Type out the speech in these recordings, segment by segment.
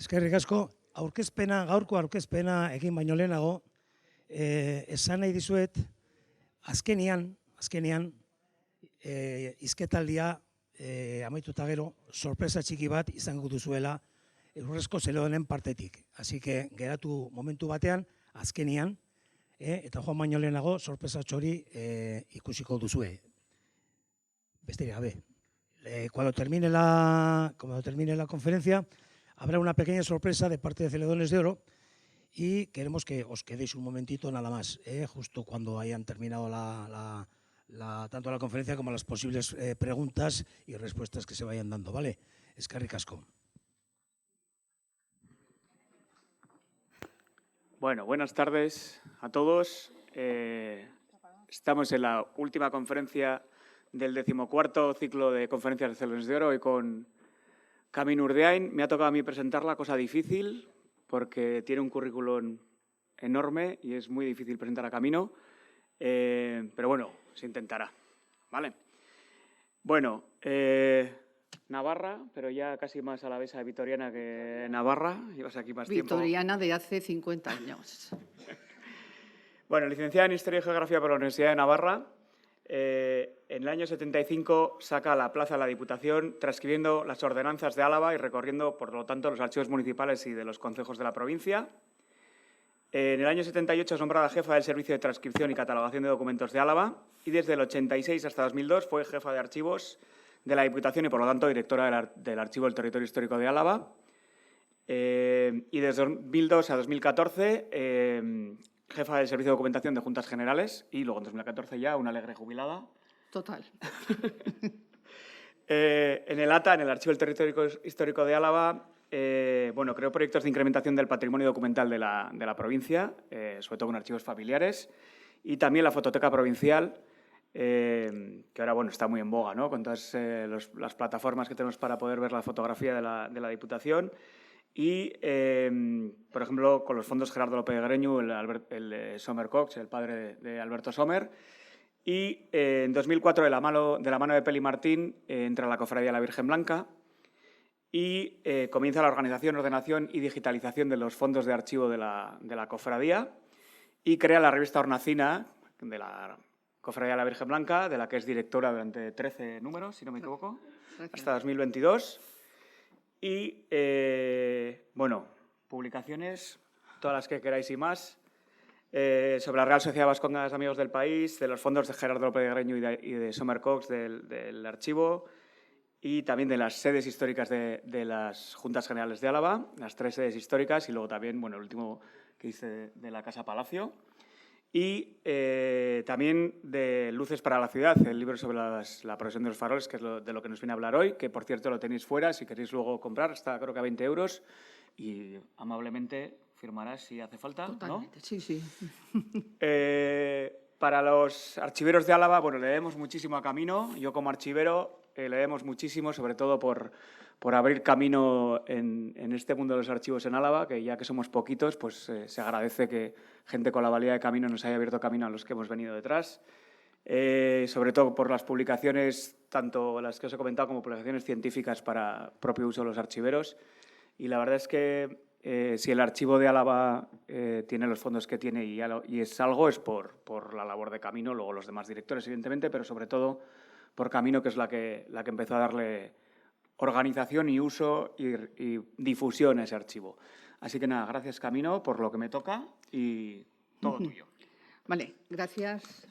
Eskerrik asko, gaurko aurkezpena egin baino lehenago, esan nahi dizuet, azkenian, hizketaldia amaituta gero, sorpresa txiki bat izango duzuela Urrezko Zeledonen partetik. Así que geratu momentu batean, azkenian, eta joan baino lehenago, sorpresa txori ikusiko duzue. Besterik gabe. Cuando termine la conferencia, habrá una pequeña sorpresa de parte de Celedones de Oro y queremos que os quedéis un momentito nada más, justo cuando hayan terminado tanto la conferencia como las posibles preguntas y respuestas que se vayan dando, ¿vale? Eskerrik asko. Bueno, buenas tardes a todos. Estamos en la última conferencia del 14º ciclo de conferencias de Celedones de Oro, hoy con Camino Urdiain. Me ha tocado a mí presentarla, cosa difícil, porque tiene un currículum enorme y es muy difícil presentar a Camino, pero bueno, se intentará, ¿vale? Bueno, Navarra, pero ya casi más alavesa de vitoriana que Navarra, llevas aquí más tiempo. Vitoriana de hace 50 años. Bueno, licenciada en Historia y Geografía por la Universidad de Navarra. En el año 75 saca la plaza de la Diputación, transcribiendo las ordenanzas de Álava y recorriendo, por lo tanto, los archivos municipales y de los concejos de la provincia. En el año 78 es nombrada jefa del Servicio de Transcripción y Catalogación de Documentos de Álava y desde el 86 hasta 2002 fue jefa de archivos de la Diputación y, por lo tanto, directora del Archivo del Territorio Histórico de Álava. Y desde 2002 a 2014... jefa del Servicio de Documentación de Juntas Generales y luego en 2014 ya una alegre jubilada. Total. En el ATA, en el Archivo del Territorio Histórico de Álava, bueno, creó proyectos de incrementación del patrimonio documental de la provincia, sobre todo con archivos familiares, y también la Fototeca Provincial, que ahora bueno, está muy en boga, ¿no? Con todas las plataformas que tenemos para poder ver la fotografía de la Diputación. Y, por ejemplo, con los fondos Gerardo López de Greñu, el Sommer Cox, el padre de Alberto Sommer. Y en 2004, de la mano de Peli Martín, entra la Cofradía de la Virgen Blanca y comienza la organización, ordenación y digitalización de los fondos de archivo de la Cofradía y crea la revista Hornacina de la Cofradía de la Virgen Blanca, de la que es directora durante 13 números, si no me equivoco, hasta 2022. Y, bueno, publicaciones, todas las que queráis y más, sobre la Real Sociedad Vasconga de Amigos del País, de los fondos de Gerardo López de Greñu y de Sommer Cox del archivo, y también de las sedes históricas de las Juntas Generales de Álava, las 3 sedes históricas, y luego también, bueno, el último que hice de la Casa Palacio. Y también de Luces para la Ciudad, el libro sobre la profesión de los faroles, que es de lo que nos viene a hablar hoy, que por cierto lo tenéis fuera, si queréis luego comprar, está creo que a 20 euros y amablemente firmarás si hace falta, Totalmente, ¿no? sí. Para los archiveros de Álava, bueno, le debemos muchísimo a Camino. Yo como archivero le debemos muchísimo, sobre todo por abrir camino en este mundo de los archivos en Álava, que ya que somos poquitos, pues se agradece que gente con la valía de Camino nos haya abierto camino a los que hemos venido detrás. Sobre todo por las publicaciones, tanto las que os he comentado como publicaciones científicas para propio uso de los archiveros. Y la verdad es que si el archivo de Álava tiene los fondos que tiene y es algo, es por la labor de Camino, luego los demás directores, evidentemente, pero sobre todo por Camino, que es la que empezó a darle organización y uso y difusión a ese archivo. Así que nada, gracias Camino por lo que me toca y todo tuyo. Vale, gracias.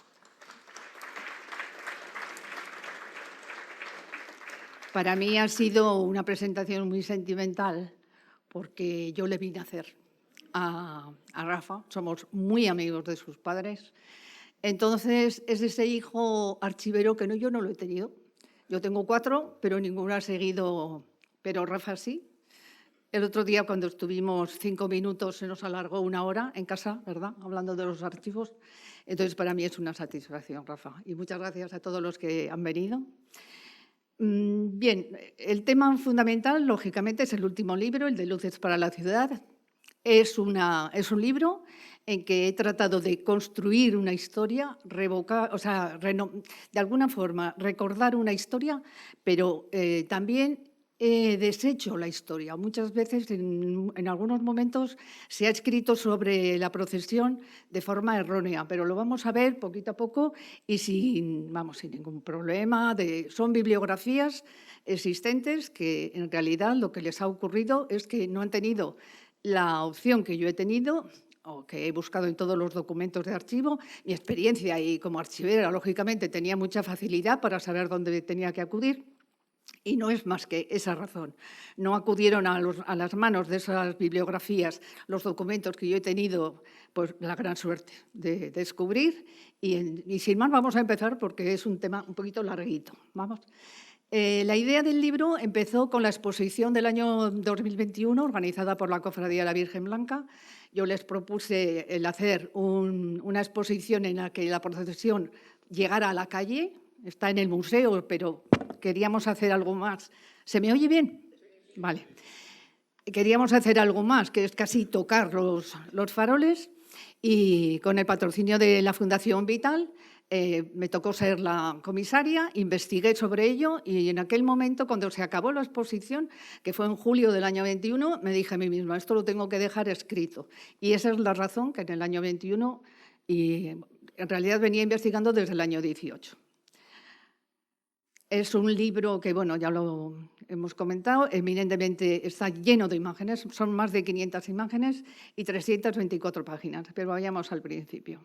Para mí ha sido una presentación muy sentimental porque yo le vine a hacer a Rafa, somos muy amigos de sus padres. Entonces, es ese hijo archivero que yo no lo he tenido. Yo tengo 4, pero ninguno ha seguido, pero Rafa sí. El otro día, cuando estuvimos 5 minutos, se nos alargó 1 hora en casa, ¿verdad?, hablando de los archivos. Entonces, para mí es una satisfacción, Rafa. Y muchas gracias a todos los que han venido. Bien, el tema fundamental, lógicamente, es el último libro, el de Luces para la Ciudad. Es un libro en que he tratado de construir una historia, de alguna forma recordar una historia, pero también deshecho la historia. Muchas veces, en algunos momentos, se ha escrito sobre la procesión de forma errónea, pero lo vamos a ver poquito a poco y sin ningún problema. Son bibliografías existentes que, en realidad, lo que les ha ocurrido es que no han tenido la opción que yo he tenido o que he buscado en todos los documentos de archivo. Mi experiencia y como archivera, lógicamente, tenía mucha facilidad para saber dónde tenía que acudir. Y no es más que esa razón. No acudieron a las manos de esas bibliografías los documentos que yo he tenido pues, la gran suerte de descubrir. Y sin más vamos a empezar porque es un tema un poquito larguito. Vamos. La idea del libro empezó con la exposición del año 2021 organizada por la Cofradía de la Virgen Blanca. Yo les propuse el hacer una exposición en la que la procesión llegara a la calle. Está en el museo, pero queríamos hacer algo más. ¿Se me oye bien? Vale. Queríamos hacer algo más, que es casi tocar los faroles, y con el patrocinio de la Fundación Vital me tocó ser la comisaria, investigué sobre ello y en aquel momento, cuando se acabó la exposición, que fue en julio del año 21, me dije a mí misma, esto lo tengo que dejar escrito. Y esa es la razón que en el año 21, y en realidad venía investigando desde el año 18. Es un libro que, bueno, ya lo hemos comentado, eminentemente está lleno de imágenes, son más de 500 imágenes y 324 páginas, pero vayamos al principio.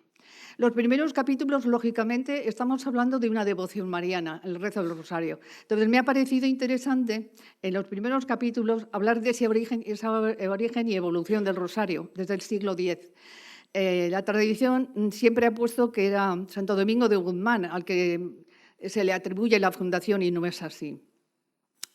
Los primeros capítulos, lógicamente, estamos hablando de una devoción mariana, el rezo del rosario. Entonces, me ha parecido interesante en los primeros capítulos hablar de ese origen y evolución del rosario desde el siglo X. La tradición siempre ha puesto que era Santo Domingo de Guzmán, al que se le atribuye la fundación y no es así.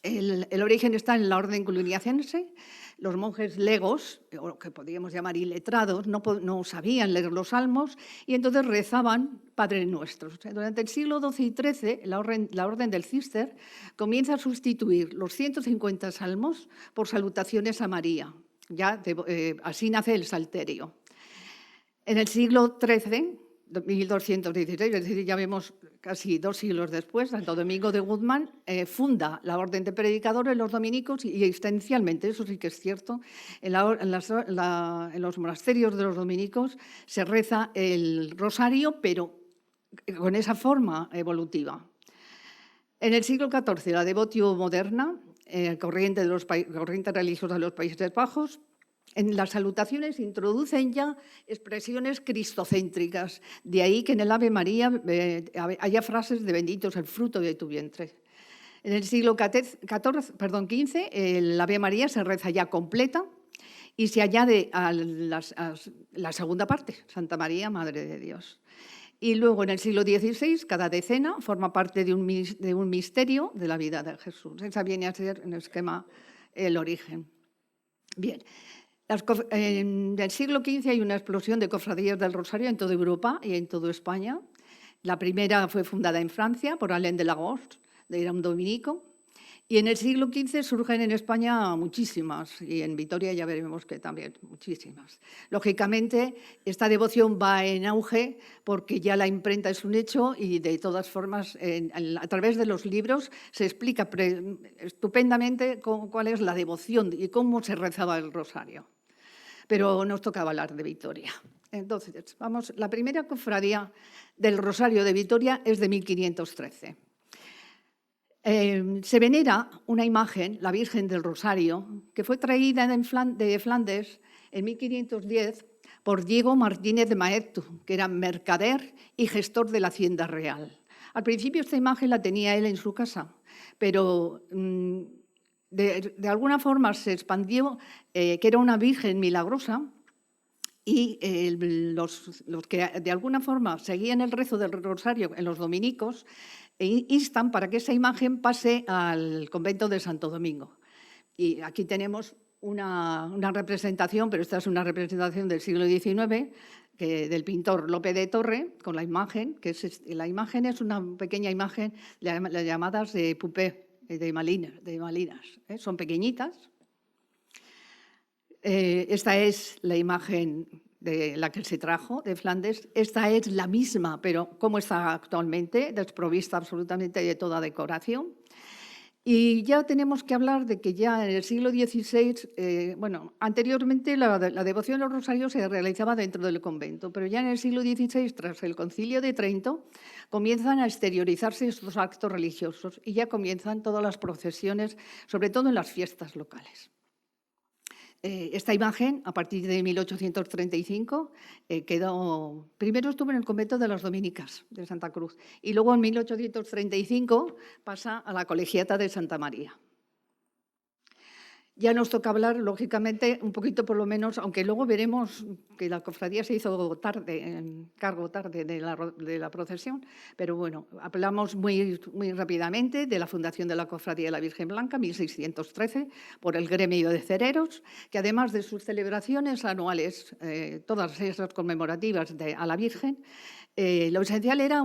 El origen está en la orden cluniacense. Los monjes legos, o lo que podríamos llamar iletrados, no sabían leer los salmos y entonces rezaban Padre Nuestros. Durante el siglo XII y XIII, la orden del Císter comienza a sustituir los 150 salmos por salutaciones a María. Así nace el Salterio. En el siglo XIII, 1216, es decir, ya vemos casi 2 siglos después, Santo Domingo de Guzmán funda la orden de predicadores, los dominicos, y existencialmente, eso sí que es cierto, en los monasterios de los dominicos se reza el rosario, pero con esa forma evolutiva. En el siglo XIV, la devotio moderna, corriente religiosa de los Países Bajos, en las salutaciones introducen ya expresiones cristocéntricas. De ahí que en el Ave María haya frases de bendito es el fruto de tu vientre. En el siglo XV, el Ave María se reza ya completa y se añade a la segunda parte, Santa María, Madre de Dios. Y luego en el siglo XVI, cada decena forma parte de un misterio de la vida de Jesús. Esa viene a ser en el esquema el origen. Bien. En el siglo XV hay una explosión de cofradías del Rosario en toda Europa y en toda España. La primera fue fundada en Francia por Alain de Lagos, era un dominico. Y en el siglo XV surgen en España muchísimas, y en Vitoria ya veremos que también muchísimas. Lógicamente, esta devoción va en auge porque ya la imprenta es un hecho y de todas formas, a través de los libros, se explica estupendamente cuál es la devoción y cómo se rezaba el rosario. Pero nos tocaba hablar de Vitoria. Entonces, la primera cofradía del Rosario de Vitoria es de 1513. Se venera una imagen, la Virgen del Rosario, que fue traída de Flandes en 1510 por Diego Martínez de Maeztu, que era mercader y gestor de la Hacienda Real. Al principio esta imagen la tenía él en su casa, pero de alguna forma se expandió que era una Virgen milagrosa y los que de alguna forma seguían el rezo del Rosario en los dominicos instan para que esa imagen pase al convento de Santo Domingo. Y aquí tenemos una representación, pero esta es una representación del siglo XIX, del pintor Lope de Torre, con la imagen, la imagen es una pequeña imagen, las llamadas de Pupé, de Malinas, son pequeñitas. Esta es la imagen de la que se trajo de Flandes. Esta es la misma, pero como está actualmente, desprovista absolutamente de toda decoración. Y ya tenemos que hablar de que ya en el siglo XVI, bueno, anteriormente la devoción a los rosarios se realizaba dentro del convento, pero ya en el siglo XVI, tras el Concilio de Trento, comienzan a exteriorizarse estos actos religiosos y ya comienzan todas las procesiones, sobre todo en las fiestas locales. Esta imagen, a partir de 1835, primero estuvo en el convento de las Dominicas de Santa Cruz y luego en 1835 pasa a la Colegiata de Santa María. Ya nos toca hablar, lógicamente, un poquito por lo menos, aunque luego veremos que la cofradía se hizo tarde, cargo tarde de la procesión, pero bueno, hablamos muy rápidamente de la fundación de la Cofradía de la Virgen Blanca, 1613, por el gremio de cereros, que además de sus celebraciones anuales, todas esas conmemorativas a la Virgen, lo esencial era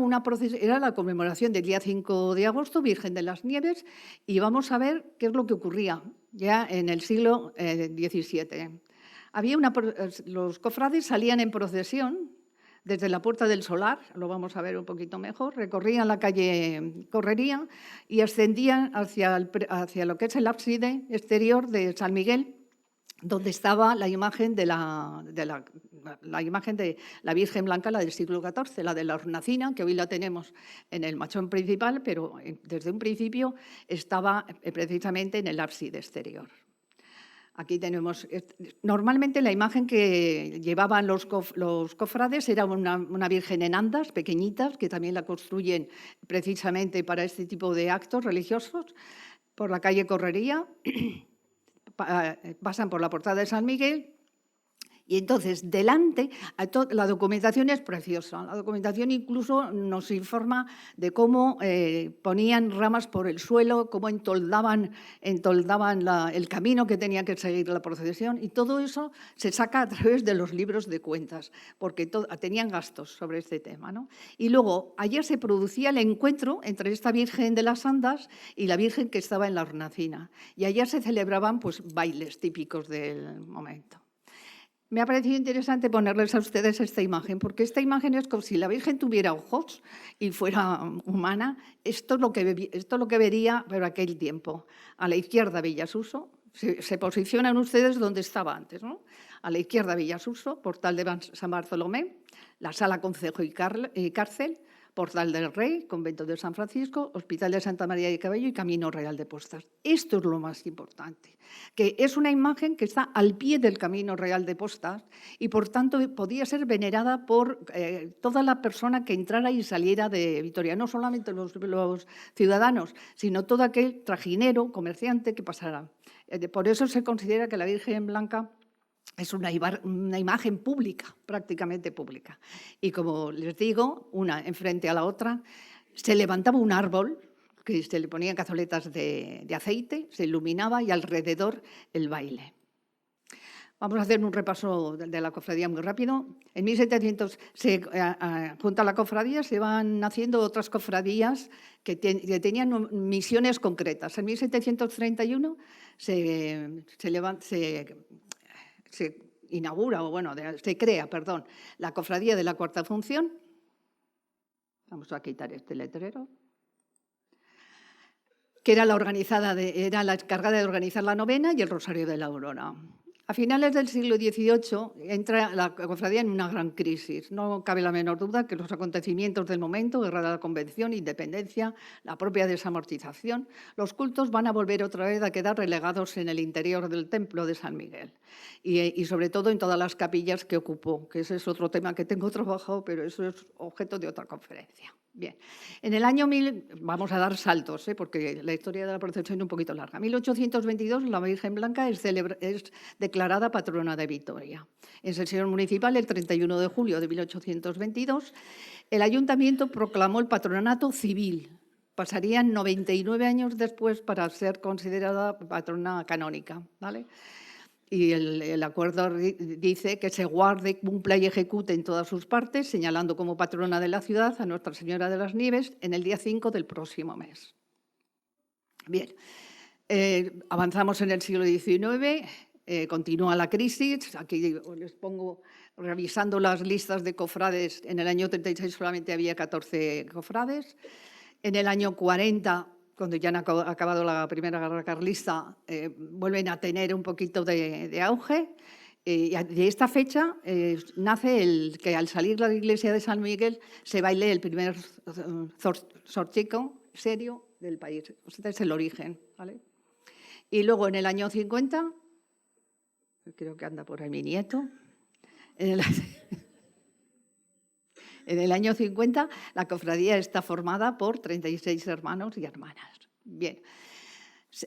la conmemoración del día 5 de agosto, Virgen de las Nieves, y vamos a ver qué es lo que ocurría ya en el siglo XVII. Los cofrades salían en procesión desde la Puerta del Solar, lo vamos a ver un poquito mejor, recorrían la calle Correría y ascendían hacia lo que es el ábside exterior de San Miguel, donde estaba la imagen de la imagen de la Virgen Blanca, la del siglo XIV, la de la Hornacina, que hoy la tenemos en el machón principal, pero desde un principio estaba precisamente en el ábside exterior. Aquí tenemos, normalmente la imagen que llevaban los cofrades era una Virgen en andas, pequeñitas, que también la construyen precisamente para este tipo de actos religiosos, por la calle Correría. Pasan por la portada de San Miguel y entonces delante, la documentación es preciosa. La documentación incluso nos informa de cómo ponían ramas por el suelo, cómo entoldaban el camino que tenía que seguir la procesión, y todo eso se saca a través de los libros de cuentas, porque tenían gastos sobre este tema, ¿no? Y luego, ayer se producía el encuentro entre esta Virgen de las Andas y la Virgen que estaba en la Hornacina, y ayer se celebraban pues, bailes típicos del momento. Me ha parecido interesante ponerles a ustedes esta imagen, porque esta imagen es como si la Virgen tuviera ojos y fuera humana. Esto es lo que vería por aquel tiempo. A la izquierda Villasuso, se posicionan ustedes donde estaba antes, ¿no? A la izquierda Villasuso, portal de San Bartolomé, la sala concejo y cárcel, Portal del Rey, Convento de San Francisco, Hospital de Santa María de Cabello y Camino Real de Postas. Esto es lo más importante, que es una imagen que está al pie del Camino Real de Postas y, por tanto, podía ser venerada por toda la persona que entrara y saliera de Vitoria, no solamente los ciudadanos, sino todo aquel trajinero, comerciante que pasara. Por eso se considera que la Virgen Blanca es una imagen pública, prácticamente pública. Y como les digo, una enfrente a la otra, se levantaba un árbol, que se le ponían cazoletas de aceite, se iluminaba y alrededor el baile. Vamos a hacer un repaso de la cofradía muy rápido. En 1700, junto a la cofradía, se van haciendo otras cofradías que tenían misiones concretas. En 1731 se inaugura, o bueno, se crea, la Cofradía de la Cuarta Función. Vamos a quitar este letrero. Que era la encargada de organizar la novena y el Rosario de la Aurora. A finales del siglo XVIII entra la cofradía en una gran crisis. No cabe la menor duda que los acontecimientos del momento, guerra de la Convención, independencia, la propia desamortización, los cultos van a volver otra vez a quedar relegados en el interior del templo de San Miguel y sobre todo en todas las capillas que ocupó, que ese es otro tema que tengo trabajado, pero eso es objeto de otra conferencia. Bien, en el año 1000, vamos a dar saltos, porque la historia de la procesión es un poquito larga. En 1822 la Virgen Blanca es declarada patrona de Vitoria. En sesión municipal, el 31 de julio de 1822, el ayuntamiento proclamó el patronato civil. Pasarían 99 años después para ser considerada patrona canónica, ¿vale? Y el acuerdo dice que se guarde, cumpla y ejecute en todas sus partes, señalando como patrona de la ciudad a Nuestra Señora de las Nieves en el día 5 del próximo mes. Bien, avanzamos en el siglo XIX, continúa la crisis. Aquí les pongo, revisando las listas de cofrades, en el año 36 solamente había 14 cofrades. En el año 40 cuando ya han acabado la Primera Guerra Carlista, vuelven a tener un poquito de auge. Y de esta fecha nace que al salir la iglesia de San Miguel se baile el primer zorchico serio del país. Este es el origen, ¿vale? Y luego en el año 50, creo que anda por ahí mi nieto, en el año 50 la cofradía está formada por 36 hermanos y hermanas. Bien.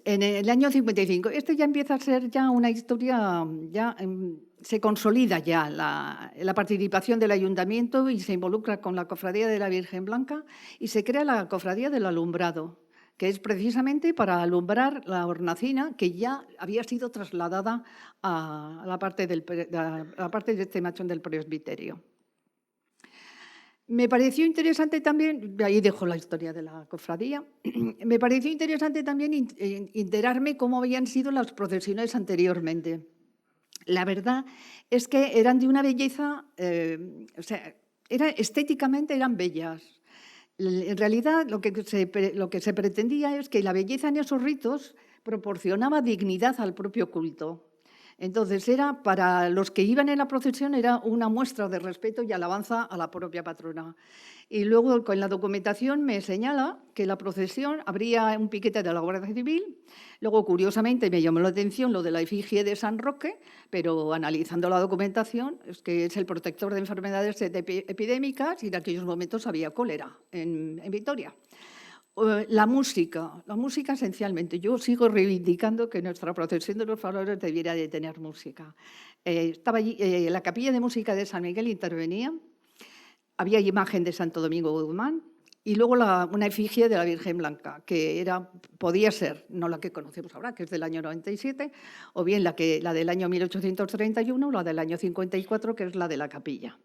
En el año 55, esto ya empieza a ser ya una historia, se consolida ya la participación del ayuntamiento y se involucra con la Cofradía de la Virgen Blanca y se crea la Cofradía del Alumbrado, que es precisamente para alumbrar la hornacina que ya había sido trasladada a la parte de este machón del presbiterio. Me pareció interesante también, ahí dejo la historia de la cofradía, me pareció interesante también enterarme cómo habían sido las procesiones anteriormente. La verdad es que eran de una belleza, estéticamente eran bellas. En realidad lo que se pretendía es que la belleza en esos ritos proporcionaba dignidad al propio culto. Entonces, para los que iban en la procesión era una muestra de respeto y alabanza a la propia patrona. Y luego, con la documentación, me señala que la procesión habría un piquete de la Guardia Civil. Luego, curiosamente, me llamó la atención lo de la efigie de San Roque, pero analizando la documentación, es que es el protector de enfermedades epidémicas y en aquellos momentos había cólera en Vitoria. La música esencialmente. Yo sigo reivindicando que nuestra procesión de los faroles debiera de tener música. Estaba allí, la capilla de música de San Miguel intervenía, había imagen de Santo Domingo Guzmán y luego una efigie de la Virgen Blanca, que podía ser, no la que conocemos ahora, que es del año 97, o bien la del año 1831 o la del año 54, que es la de la capilla.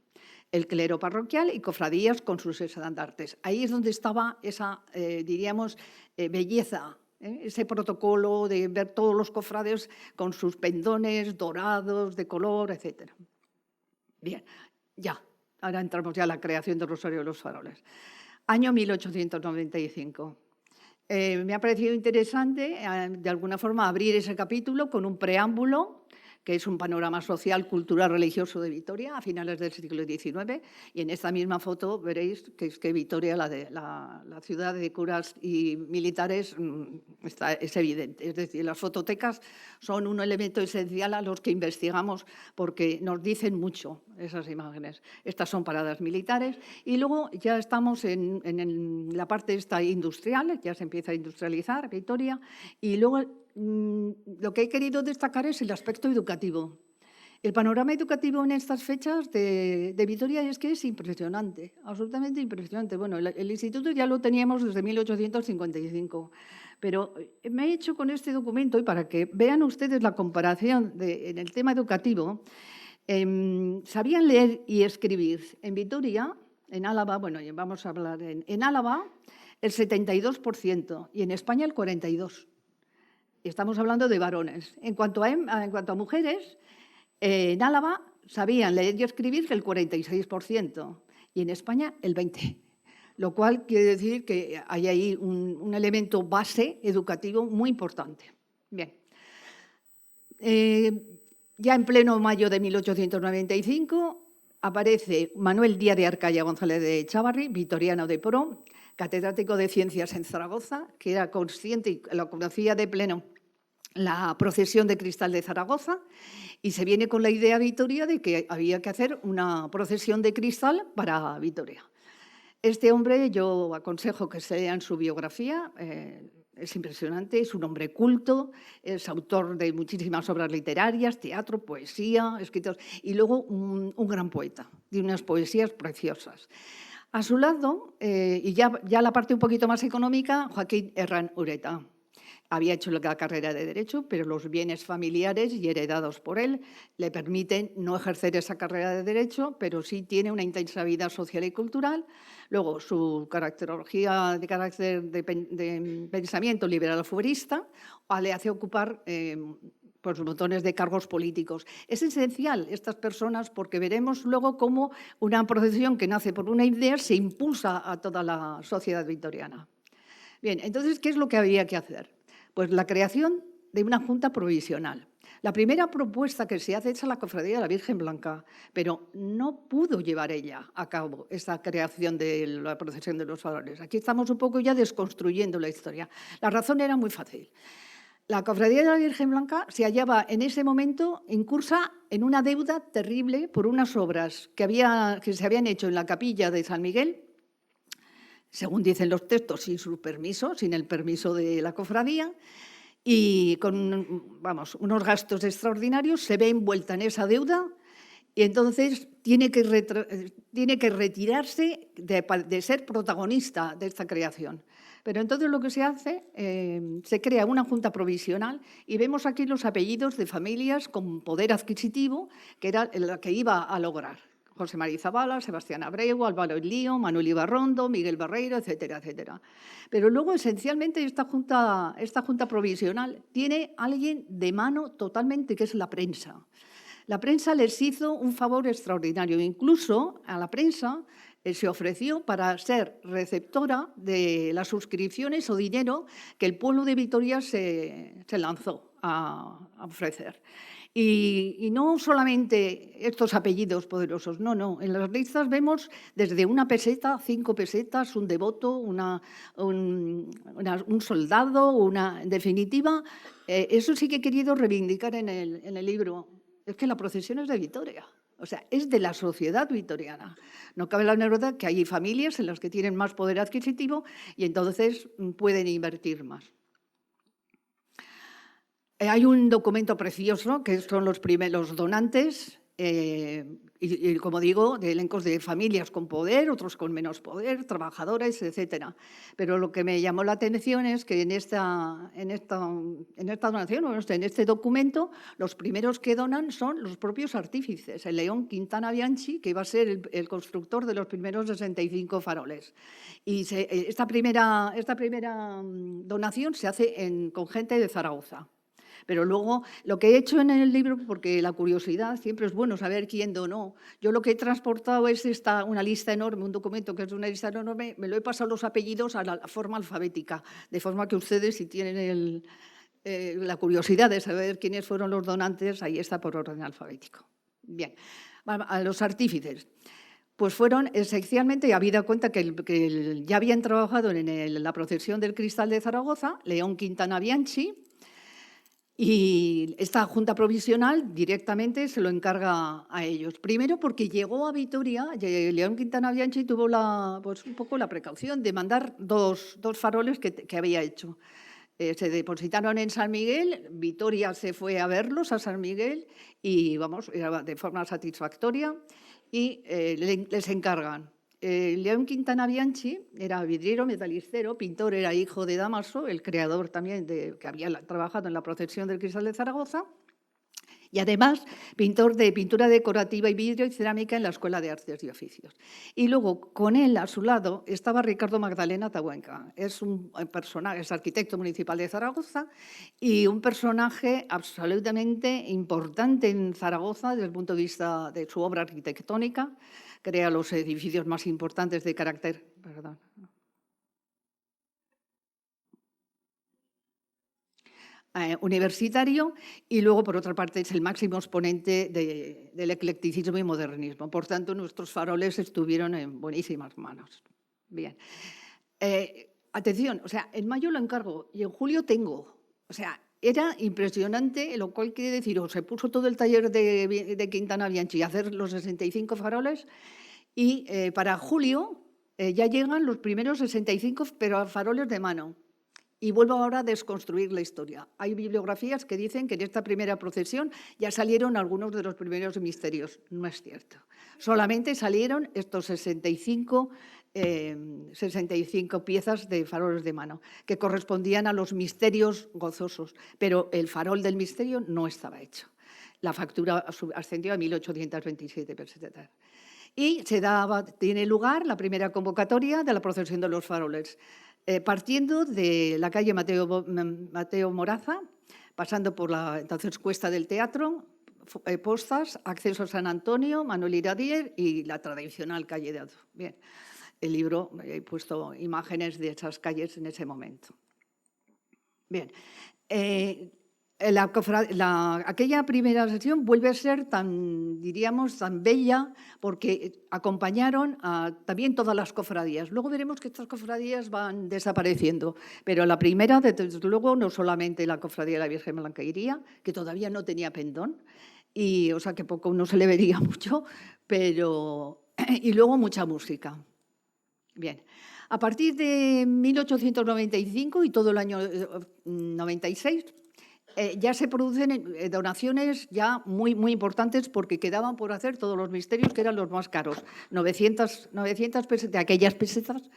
El clero parroquial y cofradías con sus estandartes. Ahí es donde estaba esa, diríamos, belleza, ese protocolo de ver todos los cofrades con sus pendones dorados, de color, etc. Bien, ya, ahora entramos ya a la creación del Rosario de los Faroles. Año 1895. Me ha parecido interesante, de alguna forma, abrir ese capítulo con un preámbulo que es un panorama social, cultural, religioso de Vitoria a finales del siglo XIX. Y en esta misma foto veréis que es que Vitoria, la ciudad de curas y militares, es evidente. Es decir, las fototecas son un elemento esencial a los que investigamos porque nos dicen mucho esas imágenes. Estas son paradas militares y luego ya estamos en la parte esta industrial, ya se empieza a industrializar Vitoria y luego lo que he querido destacar es el aspecto educativo. El panorama educativo en estas fechas de Vitoria es que es impresionante, absolutamente impresionante. Bueno, el instituto ya lo teníamos desde 1855, pero me he hecho con este documento, y para que vean ustedes la comparación en el tema educativo, sabían leer y escribir en Vitoria, en Álava, bueno, vamos a hablar en Álava, el 72% y en España el 42%. Estamos hablando de varones. En cuanto a mujeres, en Álava sabían leer y escribir el 46% y en España el 20%. Lo cual quiere decir que hay ahí un elemento base educativo muy importante. Bien. Ya en pleno mayo de 1895 aparece Manuel Díaz de Arcaya González de Chávarri, vitoriano de pro, catedrático de Ciencias en Zaragoza, que era consciente y lo conocía de pleno la procesión de cristal de Zaragoza, y se viene con la idea a Vitoria de que había que hacer una procesión de cristal para Vitoria. Este hombre, yo aconsejo que se lean su biografía, es impresionante, es un hombre culto, es autor de muchísimas obras literarias, teatro, poesía, escritos, y luego un gran poeta, de unas poesías preciosas. A su lado, y ya la parte un poquito más económica, Joaquín Herrán Ureta. Había hecho la carrera de Derecho, pero los bienes familiares y heredados por él le permiten no ejercer esa carrera de Derecho, pero sí tiene una intensa vida social y cultural. Luego, su caracterología de carácter de pensamiento liberal fuerista le hace ocupar pues, montones de cargos políticos. Es esencial estas personas porque veremos luego cómo una procesión que nace por una idea se impulsa a toda la sociedad vitoriana. Bien, entonces, ¿qué es lo que había que hacer? Pues la creación de una junta provisional. La primera propuesta que se hace es a la Cofradía de la Virgen Blanca, pero no pudo llevar ella a cabo esta creación de la procesión de los faroles. Aquí estamos un poco ya desconstruyendo la historia. La razón era muy fácil. La Cofradía de la Virgen Blanca se hallaba en ese momento incursa en una deuda terrible por unas obras que se habían hecho en la capilla de San Miguel, según dicen los textos, sin su permiso, sin el permiso de la cofradía, y con unos gastos extraordinarios, se ve envuelta en esa deuda y entonces tiene que retirarse de ser protagonista de esta creación. Pero entonces lo que se hace, se crea una junta provisional y vemos aquí los apellidos de familias con poder adquisitivo, que era la que iba a lograr. José María Zabala, Sebastián Abreu, Álvaro Lío, Manuel Ibarrondo, Miguel Barreiro, etcétera, etcétera. Pero luego, esencialmente, esta junta provisional tiene alguien de mano totalmente, que es la prensa. La prensa les hizo un favor extraordinario. Incluso a la prensa se ofreció para ser receptora de las suscripciones o dinero que el pueblo de Vitoria se lanzó a ofrecer. Y no solamente estos apellidos poderosos, no. En las listas vemos desde 1 peseta, 5 pesetas, un devoto, un soldado, en definitiva, eso sí que he querido reivindicar en el libro. Es que la procesión es de Vitoria, o sea, es de la sociedad vitoriana. No cabe la anécdota que hay familias en las que tienen más poder adquisitivo y entonces pueden invertir más. Hay un documento precioso que son los donantes, y como digo, de elencos de familias con poder, otros con menos poder, trabajadores, etcétera. Pero lo que me llamó la atención es que en esta donación, en este documento, los primeros que donan son los propios artífices. El León Quintana Bianchi, que iba a ser el constructor de los primeros 65 faroles. Y esta primera donación se hace con gente de Zaragoza. Pero luego, lo que he hecho en el libro, porque la curiosidad siempre es bueno saber quién donó, yo lo que he transportado es una lista enorme, un documento que es una lista enorme, me lo he pasado los apellidos a la forma alfabética, de forma que ustedes, si tienen la curiosidad de saber quiénes fueron los donantes, ahí está por orden alfabético. Bien, a los artífices. Pues fueron esencialmente, habida cuenta que ya habían trabajado en la procesión del Cristal de Zaragoza, León Quintana Bianchi. Y esta junta provisional directamente se lo encarga a ellos. Primero porque llegó a Vitoria, León Quintana Bianchi tuvo un poco la precaución de mandar dos faroles que había hecho. Se depositaron en San Miguel, Vitoria se fue a verlos a San Miguel y era de forma satisfactoria y les encargan. León Quintana Bianchi era vidriero, metalicero, pintor, era hijo de Damaso, el creador también que había trabajado en la procesión del Cristal de Zaragoza, y además pintor de pintura decorativa y vidrio y cerámica en la Escuela de Artes y Oficios. Y luego, con él a su lado, estaba Ricardo Magdalena Tabuenca. Es un personaje, es arquitecto municipal de Zaragoza y un personaje absolutamente importante en Zaragoza desde el punto de vista de su obra arquitectónica. Crea los edificios más importantes de carácter universitario y luego, por otra parte, es el máximo exponente del eclecticismo y modernismo. Por tanto, nuestros faroles estuvieron en buenísimas manos. Bien. Atención, o sea, en mayo lo encargo y en julio tengo. O sea, era impresionante, lo cual quiere decir, se puso todo el taller de Quintana Bianchi a hacer los 65 faroles y para julio ya llegan los primeros 65 faroles de mano. Y vuelvo ahora a desconstruir la historia. Hay bibliografías que dicen que en esta primera procesión ya salieron algunos de los primeros misterios. No es cierto. Solamente salieron estos 65 piezas de faroles de mano, que correspondían a los misterios gozosos, pero el farol del misterio no estaba hecho. La factura ascendió a 1.827 pesetas. Y tiene lugar la primera convocatoria de la procesión de los faroles, partiendo de la calle Mateo Moraza, pasando por la entonces Cuesta del Teatro, Postas, acceso a San Antonio, Manuel Iradier y la tradicional calle de Azo. Bien. el libro, he puesto imágenes de esas calles en ese momento. Bien, aquella primera sesión vuelve a ser tan, diríamos, tan bella porque acompañaron a también todas las cofradías. Luego veremos que estas cofradías van desapareciendo, pero la primera, desde luego, no solamente la cofradía de la Virgen Blanqueiría, que todavía no tenía pendón, o sea que poco no se le vería mucho, y luego mucha música. Bien, a partir de 1895 y todo el año 96, ya se producen donaciones ya muy, muy importantes porque quedaban por hacer todos los misterios que eran los más caros, 900 pesetas, de aquellas pesetas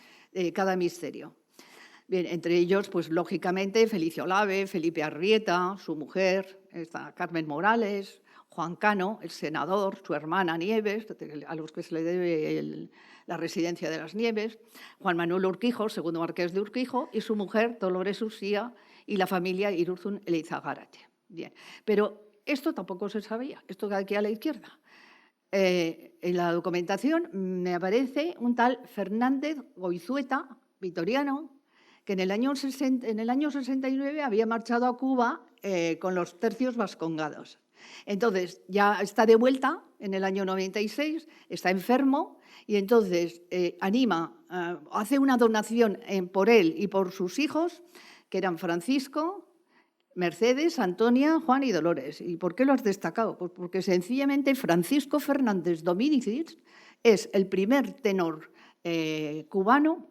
cada misterio. Bien, entre ellos, pues lógicamente, Felicia Olave, Felipe Arrieta, su mujer, Carmen Morales, Juan Cano, el senador, su hermana Nieves, a los que se le debe la residencia de las Nieves, Juan Manuel Urquijo, segundo marqués de Urquijo, y su mujer, Dolores Usía, y la familia Irurzun Elizagárate. Bien, pero esto tampoco se sabía, esto de aquí a la izquierda. En la documentación me aparece un tal Fernández Goizueta, vitoriano, que en el año 69 había marchado a Cuba con los tercios vascongados. Entonces, ya está de vuelta en el año 96, está enfermo y entonces hace una donación por él y por sus hijos, que eran Francisco, Mercedes, Antonia, Juan y Dolores. ¿Y por qué lo has destacado? Pues porque sencillamente Francisco Fernández Domínguez es el primer tenor cubano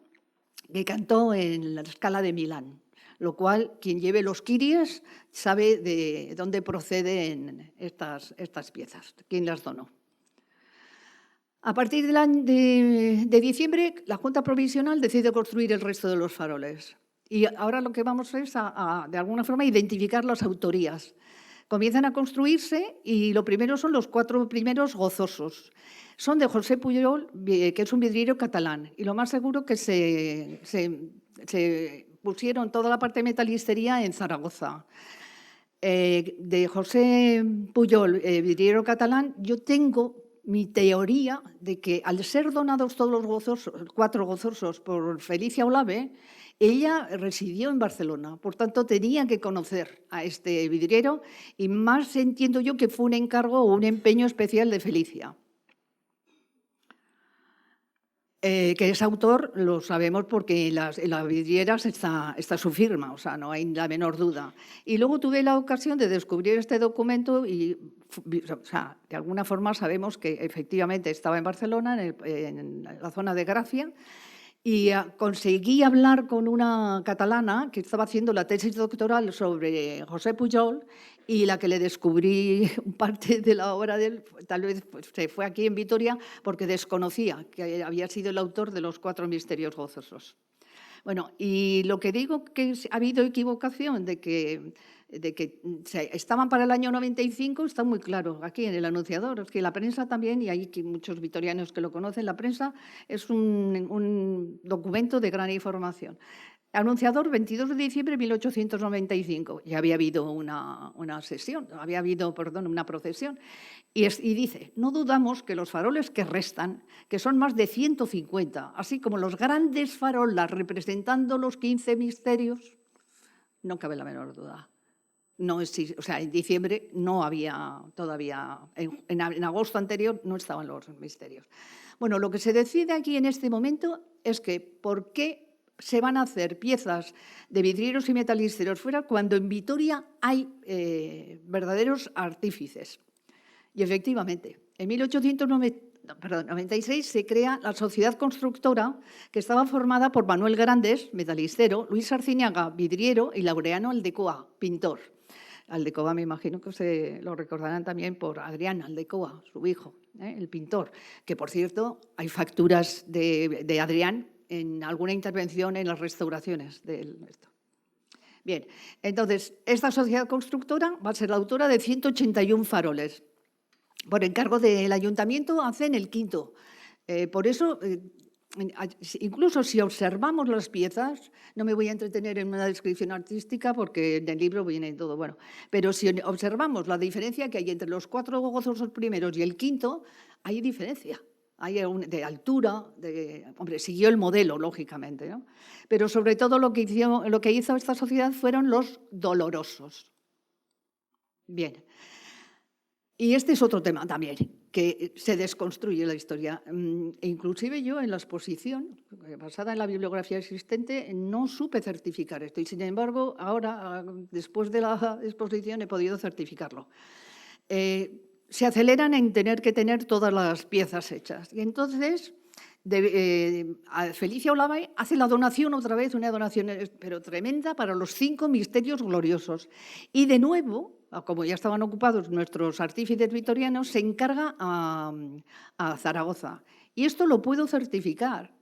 que cantó en la Scala de Milán, lo cual quien lleve los Kyries sabe de dónde proceden estas piezas, quién las donó. A partir de diciembre, la Junta Provisional decide construir el resto de los faroles. Y ahora lo que vamos es de alguna forma, identificar las autorías. Comienzan a construirse y lo primero son los 4 primeros gozosos. Son de José Pujol, que es un vidriero catalán. Y lo más seguro que se pusieron toda la parte de metalistería en Zaragoza. De José Pujol, vidriero catalán, yo tengo mi teoría de que al ser donados todos los gozosos, 4 gozosos por Felicia Olave, ella residió en Barcelona, por tanto tenía que conocer a este vidriero y más entiendo yo que fue un encargo o un empeño especial de Felicia. Que es autor, lo sabemos porque en las vidrieras está su firma, o sea, no hay la menor duda. Y luego tuve la ocasión de descubrir este documento y, o sea, de alguna forma sabemos que efectivamente estaba en Barcelona, en la zona de Gracia, y conseguí hablar con una catalana que estaba haciendo la tesis doctoral sobre José Pujol y la que le descubrí parte de la obra de él, tal vez pues, se fue aquí en Vitoria porque desconocía que había sido el autor de los 4 misterios gozosos. Bueno, y lo que digo que ha habido equivocación de que estaban para el año 95 está muy claro aquí en el Anunciador. Es que la prensa también, y hay muchos vitorianos que lo conocen, la prensa es un documento de gran información. Anunciador, 22 de diciembre de 1895. Ya había habido una procesión. Y dice, no dudamos que los faroles que restan, que son más de 150, así como los grandes farolas representando los 15 misterios, no cabe la menor duda. No existe, o sea, en diciembre no había todavía, en agosto anterior no estaban los misterios. Bueno, lo que se decide aquí en este momento es que ¿por qué se van a hacer piezas de vidrieros y metalisteros fuera cuando en Vitoria hay verdaderos artífices? Y efectivamente, en 1896 se crea la Sociedad Constructora, que estaba formada por Manuel Grandes, metalistero, Luis Arciniaga, vidriero, y Laureano Aldecoa, pintor. Aldecoa me imagino que se lo recordarán también por Adrián Aldecoa, su hijo, el pintor, que por cierto hay facturas de Adrián en alguna intervención en las restauraciones de esto. Bien, entonces esta sociedad constructora va a ser la autora de 181 faroles. Por encargo del ayuntamiento hacen el 5º. Por eso, incluso si observamos las piezas, no me voy a entretener en una descripción artística porque en el libro viene todo, bueno, pero si observamos la diferencia que hay entre los 4 gozosos primeros y el 5º, hay diferencia. Hay de altura, hombre, siguió el modelo, lógicamente, ¿no? Pero sobre todo lo que hizo esta sociedad fueron los dolorosos. Bien. Y este es otro tema también, que se desconstruye la historia. Inclusive yo en la exposición, basada en la bibliografía existente, no supe certificar esto. Y sin embargo, ahora, después de la exposición, he podido certificarlo. Se aceleran en tener que tener todas las piezas hechas. Y entonces, Felicia Olave hace la donación otra vez, una donación pero tremenda para los 5 misterios gloriosos. Y de nuevo, como ya estaban ocupados nuestros artífices vitorianos, se encarga a Zaragoza. Y esto lo puedo certificar,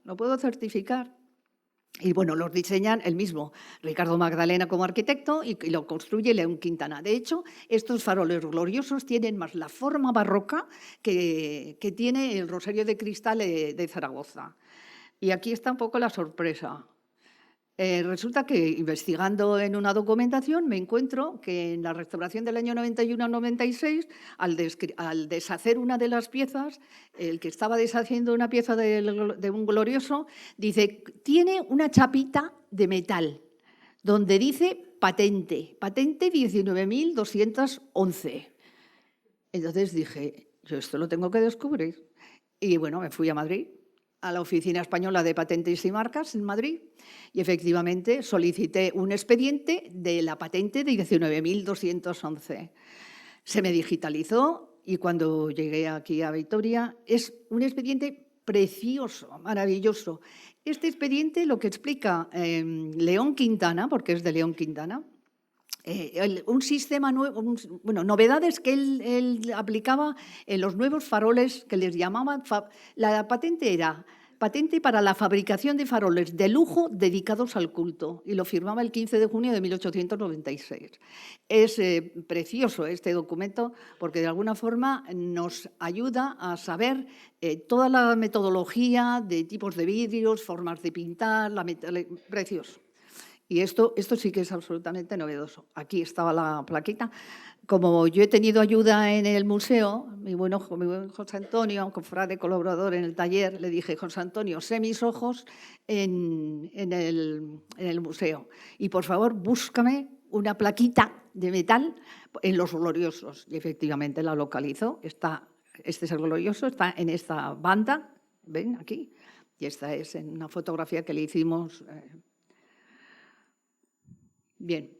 Y bueno, los diseñan el mismo Ricardo Magdalena como arquitecto y lo construye León Quintana. De hecho, estos faroles gloriosos tienen más la forma barroca que tiene el Rosario de Cristal de Zaragoza. Y aquí está un poco la sorpresa. Resulta que investigando en una documentación me encuentro que en la restauración del año 91-96, al deshacer una de las piezas, el que estaba deshaciendo una pieza de un glorioso, dice, tiene una chapita de metal donde dice patente 19.211. Entonces dije, yo esto lo tengo que descubrir. Y bueno, me fui a Madrid, a la Oficina Española de Patentes y Marcas en Madrid, y efectivamente solicité un expediente de la patente de 19.211. Se me digitalizó y cuando llegué aquí a Vitoria es un expediente precioso, maravilloso. Este expediente lo que explica León Quintana, porque es de León Quintana, un sistema nuevo, novedades que él aplicaba en los nuevos faroles que les llamaban. La patente era patente para la fabricación de faroles de lujo dedicados al culto y lo firmaba el 15 de junio de 1896. Es precioso este documento porque de alguna forma nos ayuda a saber toda la metodología de tipos de vidrios, formas de pintar, precioso. Y esto sí que es absolutamente novedoso. Aquí estaba la plaquita. Como yo he tenido ayuda en el museo, mi buen José Antonio, cofrade colaborador en el taller, le dije, José Antonio, sé mis ojos en el museo. Y por favor, búscame una plaquita de metal en los gloriosos. Y efectivamente la localizó. Este es el glorioso, está en esta banda, ven aquí. Y esta es en una fotografía que le hicimos. Bien,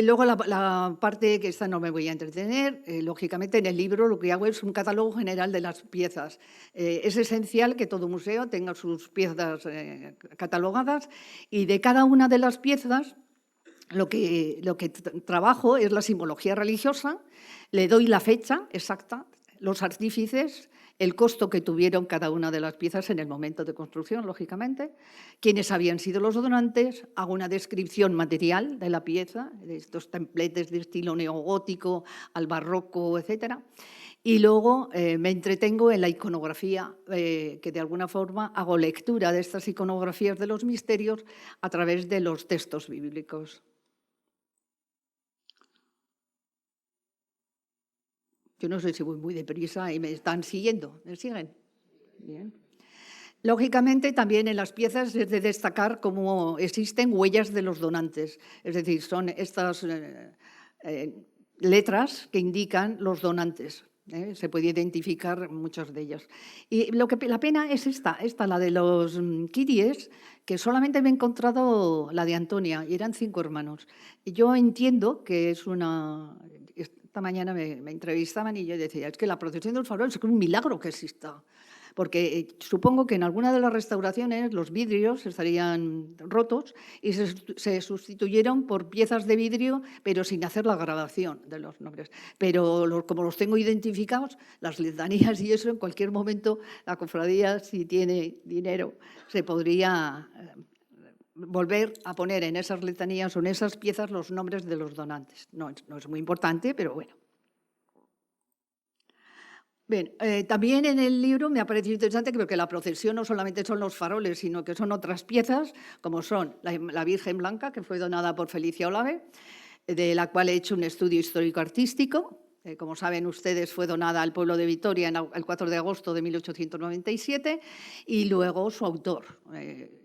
luego la parte que esta no me voy a entretener, lógicamente en el libro lo que hago es un catálogo general de las piezas. Es esencial que todo museo tenga sus piezas catalogadas y de cada una de las piezas lo que trabajo es la simbología religiosa, le doy la fecha exacta, los artífices, el costo que tuvieron cada una de las piezas en el momento de construcción, lógicamente, quiénes habían sido los donantes, hago una descripción material de la pieza, de estos templetes de estilo neogótico al barroco, etcétera, y luego me entretengo en la iconografía, que de alguna forma hago lectura de estas iconografías de los misterios a través de los textos bíblicos. Yo no sé si voy muy deprisa y me están siguiendo. ¿Me siguen? Bien. Lógicamente, también en las piezas es de destacar cómo existen huellas de los donantes. Es decir, son estas letras que indican los donantes. Se puede identificar muchas de ellas. Y la pena es esta, la de los kiries, que solamente me he encontrado la de Antonia, y eran 5 hermanos. Y yo entiendo que es una... Esta mañana me entrevistaban y yo decía, es que la procesión del farol es un milagro que exista. Porque supongo que en alguna de las restauraciones los vidrios estarían rotos y se sustituyeron por piezas de vidrio, pero sin hacer la grabación de los nombres. Pero como los tengo identificados, las letanías y eso, en cualquier momento la cofradía, si tiene dinero, se podría volver a poner en esas letanías o en esas piezas los nombres de los donantes. No es muy importante, pero bueno. Bien, también en el libro me ha parecido interesante porque la procesión no solamente son los faroles, sino que son otras piezas, como son la Virgen Blanca, que fue donada por Felicia Olave, de la cual he hecho un estudio histórico-artístico, como saben ustedes, fue donada al pueblo de Vitoria el 4 de agosto de 1897 y luego su autor.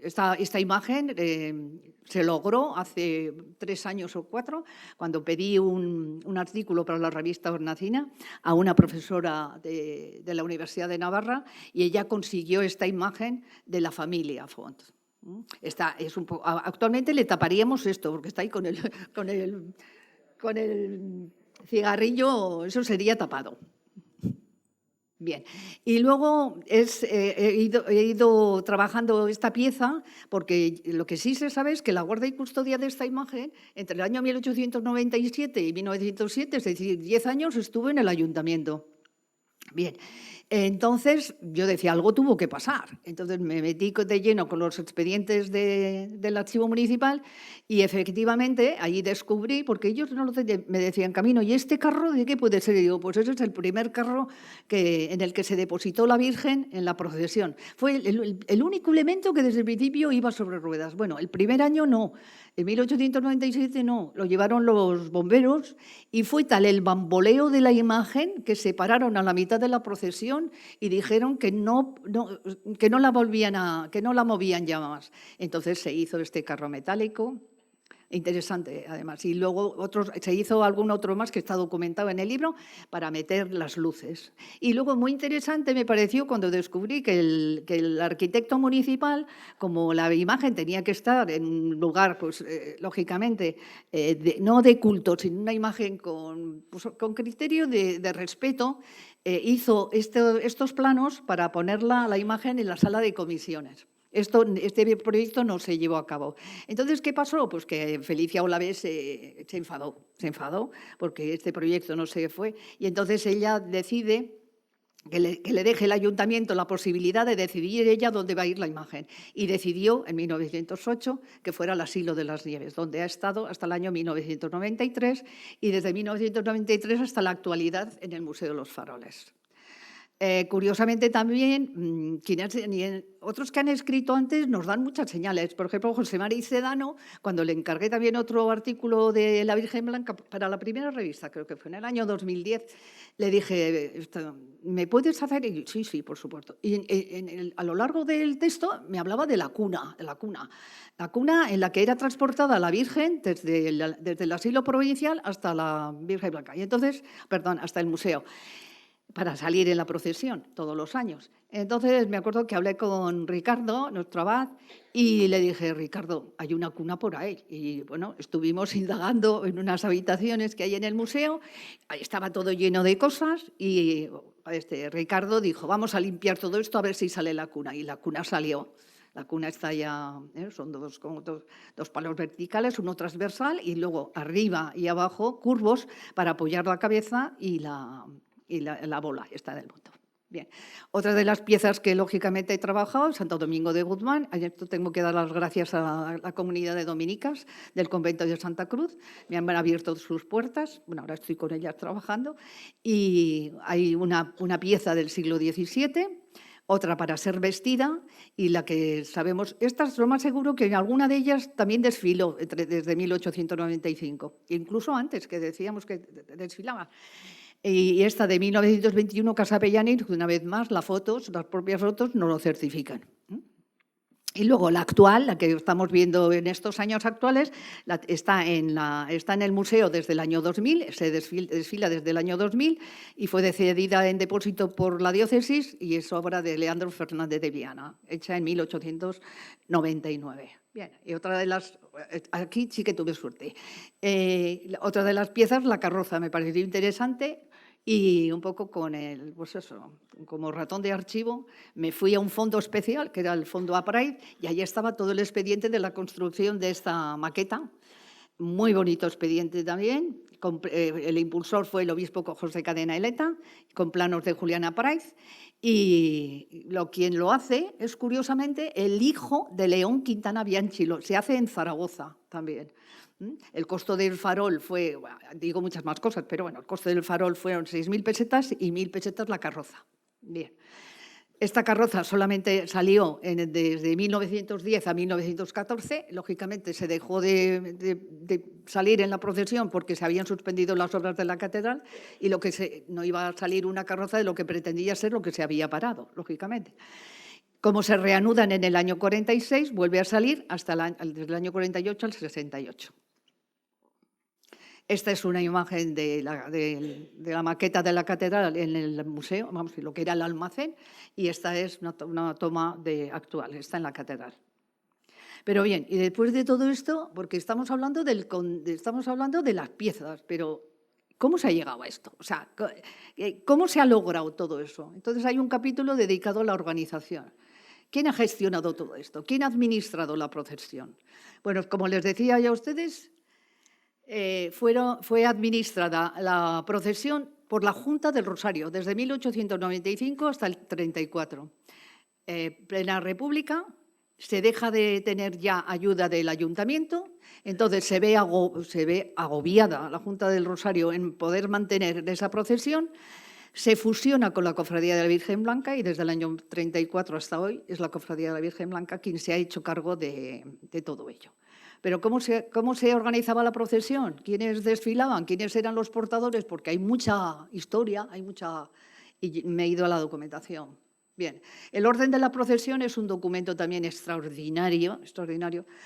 Esta imagen se logró hace 3 años o 4, cuando pedí un artículo para la revista Hornacina a una profesora de la Universidad de Navarra y ella consiguió esta imagen de la familia Font. Actualmente le taparíamos esto, porque está ahí con el cigarrillo, eso sería tapado. Bien, y luego he ido trabajando esta pieza porque lo que sí se sabe es que la guarda y custodia de esta imagen entre el año 1897 y 1907, es decir, 10 años, estuvo en el ayuntamiento. Bien, entonces yo decía, algo tuvo que pasar. Entonces me metí de lleno con los expedientes del archivo municipal y efectivamente allí descubrí, porque ellos me decían, Camino, ¿y este carro de qué puede ser? Y digo, pues ese es el primer carro en el que se depositó la Virgen en la procesión. Fue el único elemento que desde el principio iba sobre ruedas. Bueno, el primer año no. En 1897 no, lo llevaron los bomberos y fue tal el bamboleo de la imagen que se pararon a la mitad de la procesión y dijeron que no la movían ya más. Entonces se hizo este carro metálico. Interesante, además. Y luego se hizo algún otro más que está documentado en el libro para meter las luces. Y luego muy interesante me pareció cuando descubrí que el arquitecto municipal, como la imagen tenía que estar en un lugar, pues lógicamente, no de culto, sino una imagen con criterio de respeto, hizo estos planos para ponerla, la imagen, en la sala de comisiones. Este proyecto no se llevó a cabo. Entonces, ¿qué pasó? Pues que Felicia Olavés se enfadó porque este proyecto no se fue y entonces ella decide que le deje el ayuntamiento la posibilidad de decidir ella dónde va a ir la imagen. Y decidió en 1908 que fuera el Asilo de las Nieves, donde ha estado hasta el año 1993 y desde 1993 hasta la actualidad en el Museo de los Faroles. Curiosamente también, otros que han escrito antes nos dan muchas señales. Por ejemplo, José María Sedano, cuando le encargué también otro artículo de la Virgen Blanca para la primera revista, creo que fue en el año 2010, le dije, ¿me puedes hacer? Y, sí, por supuesto. Y a lo largo del texto me hablaba de la cuna, la cuna en la que era transportada la Virgen desde el asilo provincial hasta la Virgen Blanca. Y entonces, hasta el museo, para salir en la procesión todos los años. Entonces me acuerdo que hablé con Ricardo, nuestro abad, y le dije, Ricardo, hay una cuna por ahí. Y bueno, estuvimos indagando en unas habitaciones que hay en el museo, ahí estaba todo lleno de cosas y Ricardo dijo, vamos a limpiar todo esto a ver si sale la cuna. Y la cuna salió. La cuna está ya, son dos palos verticales, uno transversal y luego arriba y abajo curvos para apoyar la cabeza y la bola está del mundo. Bien. Otra de las piezas que lógicamente he trabajado, Santo Domingo de Guzmán. Esto tengo que dar las gracias a la comunidad de dominicas del convento de Santa Cruz. Me han abierto sus puertas. Bueno, ahora estoy con ellas trabajando. Y hay una pieza del siglo XVII, otra para ser vestida y la que sabemos, estas lo más seguro que en alguna de ellas también desfiló desde 1895, incluso antes, que decíamos que desfilaba. Y esta de 1921, Casa Pellanir, una vez más, las propias fotos no lo certifican. Y luego la actual, la que estamos viendo en estos años actuales, está en el museo desde el año 2000, se desfila desde el año 2000 y fue cedida en depósito por la diócesis y es obra de Leandro Fernández de Viana, hecha en 1899. Bien, y otra de las, aquí sí que tuve suerte. Otra de las piezas, la carroza, me pareció interesante. Y un poco como ratón de archivo, me fui a un fondo especial, que era el fondo Upright, y allí estaba todo el expediente de la construcción de esta maqueta. Muy bonito expediente también. El impulsor fue el obispo José Cadena Eleta, con planos de Juliana Price. Y quien lo hace es, curiosamente, el hijo de León Quintana Bianchi. Se hace en Zaragoza también. El costo del farol fue, digo muchas más cosas, pero bueno, el costo del farol fueron 6.000 pesetas y 1.000 pesetas la carroza. Bien. Esta carroza solamente salió desde 1910 a 1914. Lógicamente se dejó de salir en la procesión porque se habían suspendido las obras de la catedral y no iba a salir una carroza de lo que pretendía ser lo que se había parado, lógicamente. Como se reanudan en el año 46, vuelve a salir desde el año 48 al 68. Esta es una imagen de la maqueta de la catedral en el museo, vamos, lo que era el almacén, y esta es una toma actual, está en la catedral. Pero bien, y después de todo esto, porque estamos hablando de las piezas, pero ¿cómo se ha llegado a esto? O sea, ¿cómo se ha logrado todo eso? Entonces hay un capítulo dedicado a la organización. ¿Quién ha gestionado todo esto? ¿Quién ha administrado la procesión? Bueno, como les decía ya a ustedes, fue administrada la procesión por la Junta del Rosario desde 1895 hasta el 34. Plena República, se deja de tener ya ayuda del ayuntamiento, entonces se ve agobiada la Junta del Rosario en poder mantener esa procesión. Se fusiona con la Cofradía de la Virgen Blanca y desde el año 34 hasta hoy es la Cofradía de la Virgen Blanca quien se ha hecho cargo de todo ello. Pero ¿cómo se organizaba la procesión? ¿Quiénes desfilaban? ¿Quiénes eran los portadores? Porque hay mucha historia, y me he ido a la documentación. Bien, el orden de la procesión es un documento también extraordinario,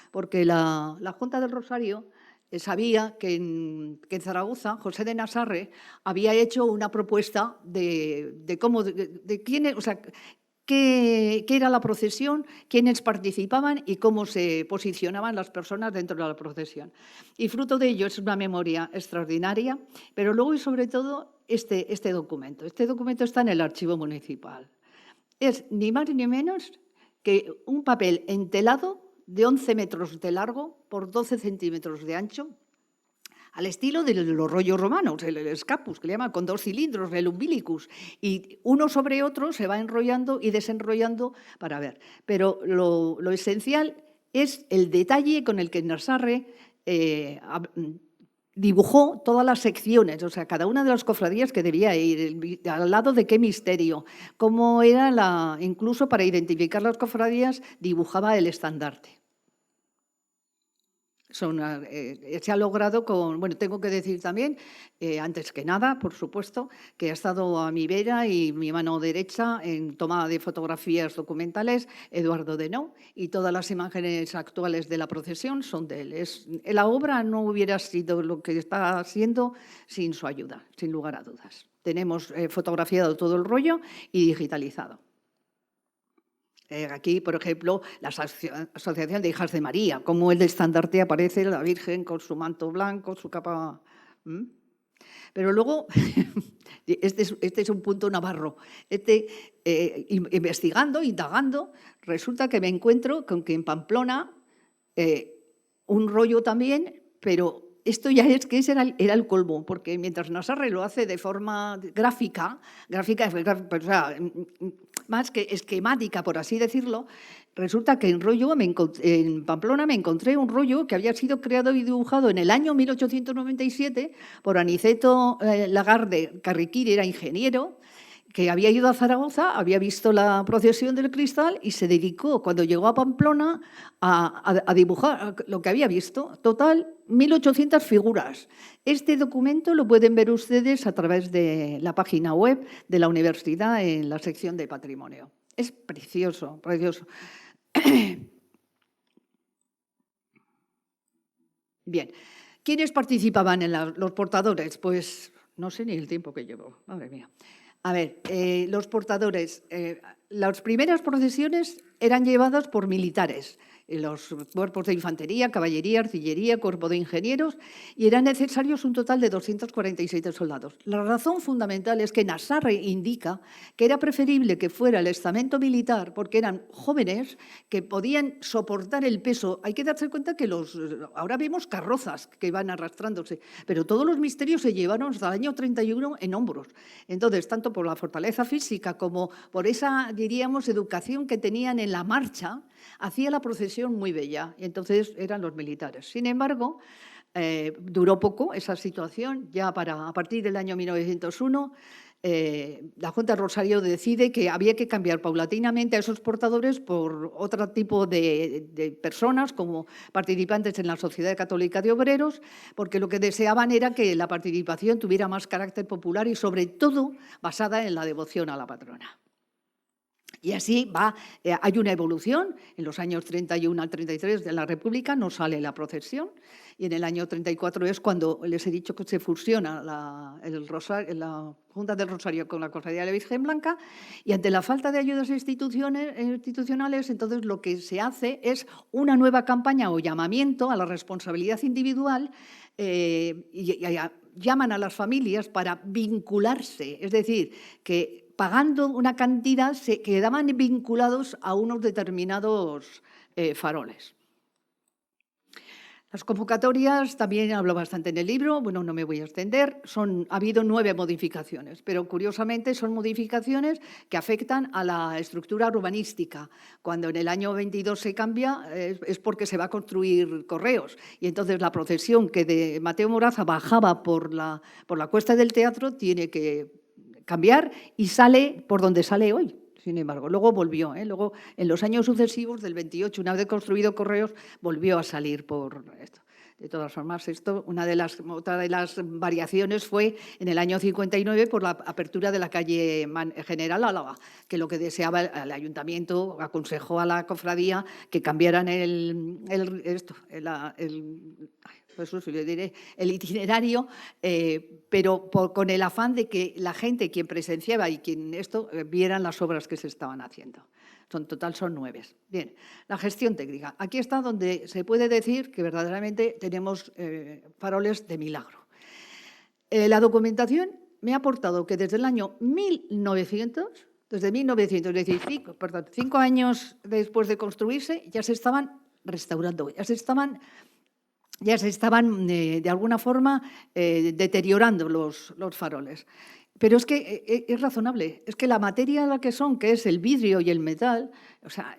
porque la Junta del Rosario sabía que en Zaragoza José de Nasarre había hecho una propuesta de cómo, de quién, o sea, qué era la procesión, quiénes participaban y cómo se posicionaban las personas dentro de la procesión. Y fruto de ello es una memoria extraordinaria, pero luego y sobre todo este documento. Este documento está en el archivo municipal. Es ni más ni menos que un papel entelado de 11 metros de largo por 12 centímetros de ancho, al estilo de los rollos romanos, el escapus, que le llaman, con 2 cilindros, el umbilicus, y uno sobre otro se va enrollando y desenrollando para ver. Pero lo esencial es el detalle con el que Nasarre dibujó todas las secciones, o sea, cada una de las cofradías que debía ir, al lado de qué misterio, cómo era incluso para identificar las cofradías, dibujaba el estandarte. Se ha logrado bueno, tengo que decir también, antes que nada, por supuesto, que ha estado a mi vera y mi mano derecha en toma de fotografías documentales Eduardo Denó, y todas las imágenes actuales de la procesión son de él. La obra no hubiera sido lo que está siendo sin su ayuda, sin lugar a dudas. Tenemos fotografiado todo el rollo y digitalizado. Aquí, por ejemplo, la Asociación de Hijas de María, como el estandarte aparece la Virgen con su manto blanco, su capa. Pero luego, este es un punto navarro. Investigando, indagando, resulta que me encuentro con que en Pamplona un rollo también, pero esto ya es que ese era el colmo, porque mientras Nasarre lo hace de forma gráfica, o sea, más que esquemática, por así decirlo, resulta que en Pamplona me encontré un rollo que había sido creado y dibujado en el año 1897 por Aniceto Lagarde Carriquiri, era ingeniero, que había ido a Zaragoza, había visto la procesión del cristal y se dedicó, cuando llegó a Pamplona, a dibujar lo que había visto. Total, 1.800 figuras. Este documento lo pueden ver ustedes a través de la página web de la universidad en la sección de patrimonio. Es precioso, precioso. Bien, ¿quiénes participaban en los portadores? Pues no sé ni el tiempo que llevo, madre mía. A ver, los portadores, las primeras procesiones eran llevadas por militares, los cuerpos de infantería, caballería, artillería, cuerpo de ingenieros, y eran necesarios un total de 247 soldados. La razón fundamental es que Nasarre indica que era preferible que fuera el estamento militar porque eran jóvenes que podían soportar el peso. Hay que darse cuenta que ahora vemos carrozas que van arrastrándose, pero todos los misterios se llevaron hasta el año 31 en hombros. Entonces, tanto por la fortaleza física como por esa, diríamos, educación que tenían en la marcha, hacía la procesión muy bella, y entonces eran los militares. Sin embargo, duró poco esa situación, ya a partir del año 1901 la Junta de Rosario decide que había que cambiar paulatinamente a esos portadores por otro tipo de personas como participantes en la Sociedad Católica de Obreros, porque lo que deseaban era que la participación tuviera más carácter popular y sobre todo basada en la devoción a la patrona. Y así va, hay una evolución. En los años 31 al 33 de la República no sale la procesión y en el año 34 es cuando les he dicho que se fusiona la Junta del Rosario con la Cofradía de la Virgen Blanca, y ante la falta de ayudas institucionales, entonces lo que se hace es una nueva campaña o llamamiento a la responsabilidad individual y llaman a las familias para vincularse, es decir, que pagando una cantidad se quedaban vinculados a unos determinados faroles. Las convocatorias, también hablo bastante en el libro, bueno, no me voy a extender, ha habido 9 modificaciones, pero curiosamente son modificaciones que afectan a la estructura urbanística. Cuando en el año 22 se cambia es porque se va a construir correos, y entonces la procesión que de Mateo Moraza bajaba por la Cuesta del Teatro tiene que cambiar y sale por donde sale hoy. Sin embargo, luego volvió, luego en los años sucesivos, del 28, una vez construido Correos, volvió a salir por esto. De todas formas, otra de las variaciones fue en el año 59 por la apertura de la calle General Álava, que lo que deseaba el ayuntamiento aconsejó a la cofradía que cambiaran el itinerario, pero con el afán de que la gente, quien presenciaba y quien vieran las obras que se estaban haciendo. En total son 9. Bien, la gestión técnica. Aquí está donde se puede decir que verdaderamente tenemos faroles de milagro. La documentación me ha aportado que desde el año 1900, es decir, 5 años después de construirse, ya se estaban restaurando, ya se estaban de alguna forma deteriorando los faroles. Pero es que es razonable, es que la materia la que es el vidrio y el metal, o sea,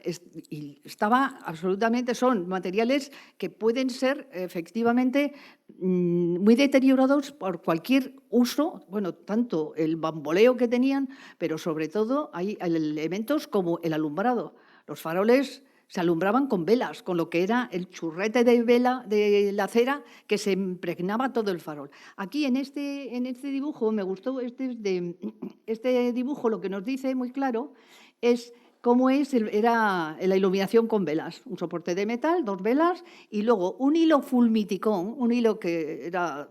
estaba absolutamente, son materiales que pueden ser efectivamente muy deteriorados por cualquier uso, bueno, tanto el bamboleo que tenían, pero sobre todo hay elementos como el alumbrado. Los faroles se alumbraban con velas, con lo que era el churrete de vela de la cera que se impregnaba todo el farol. Aquí en este dibujo me gustó, este dibujo lo que nos dice muy claro es cómo era la iluminación con velas. Un soporte de metal, 2 velas y luego un hilo fulmiticón, un hilo que era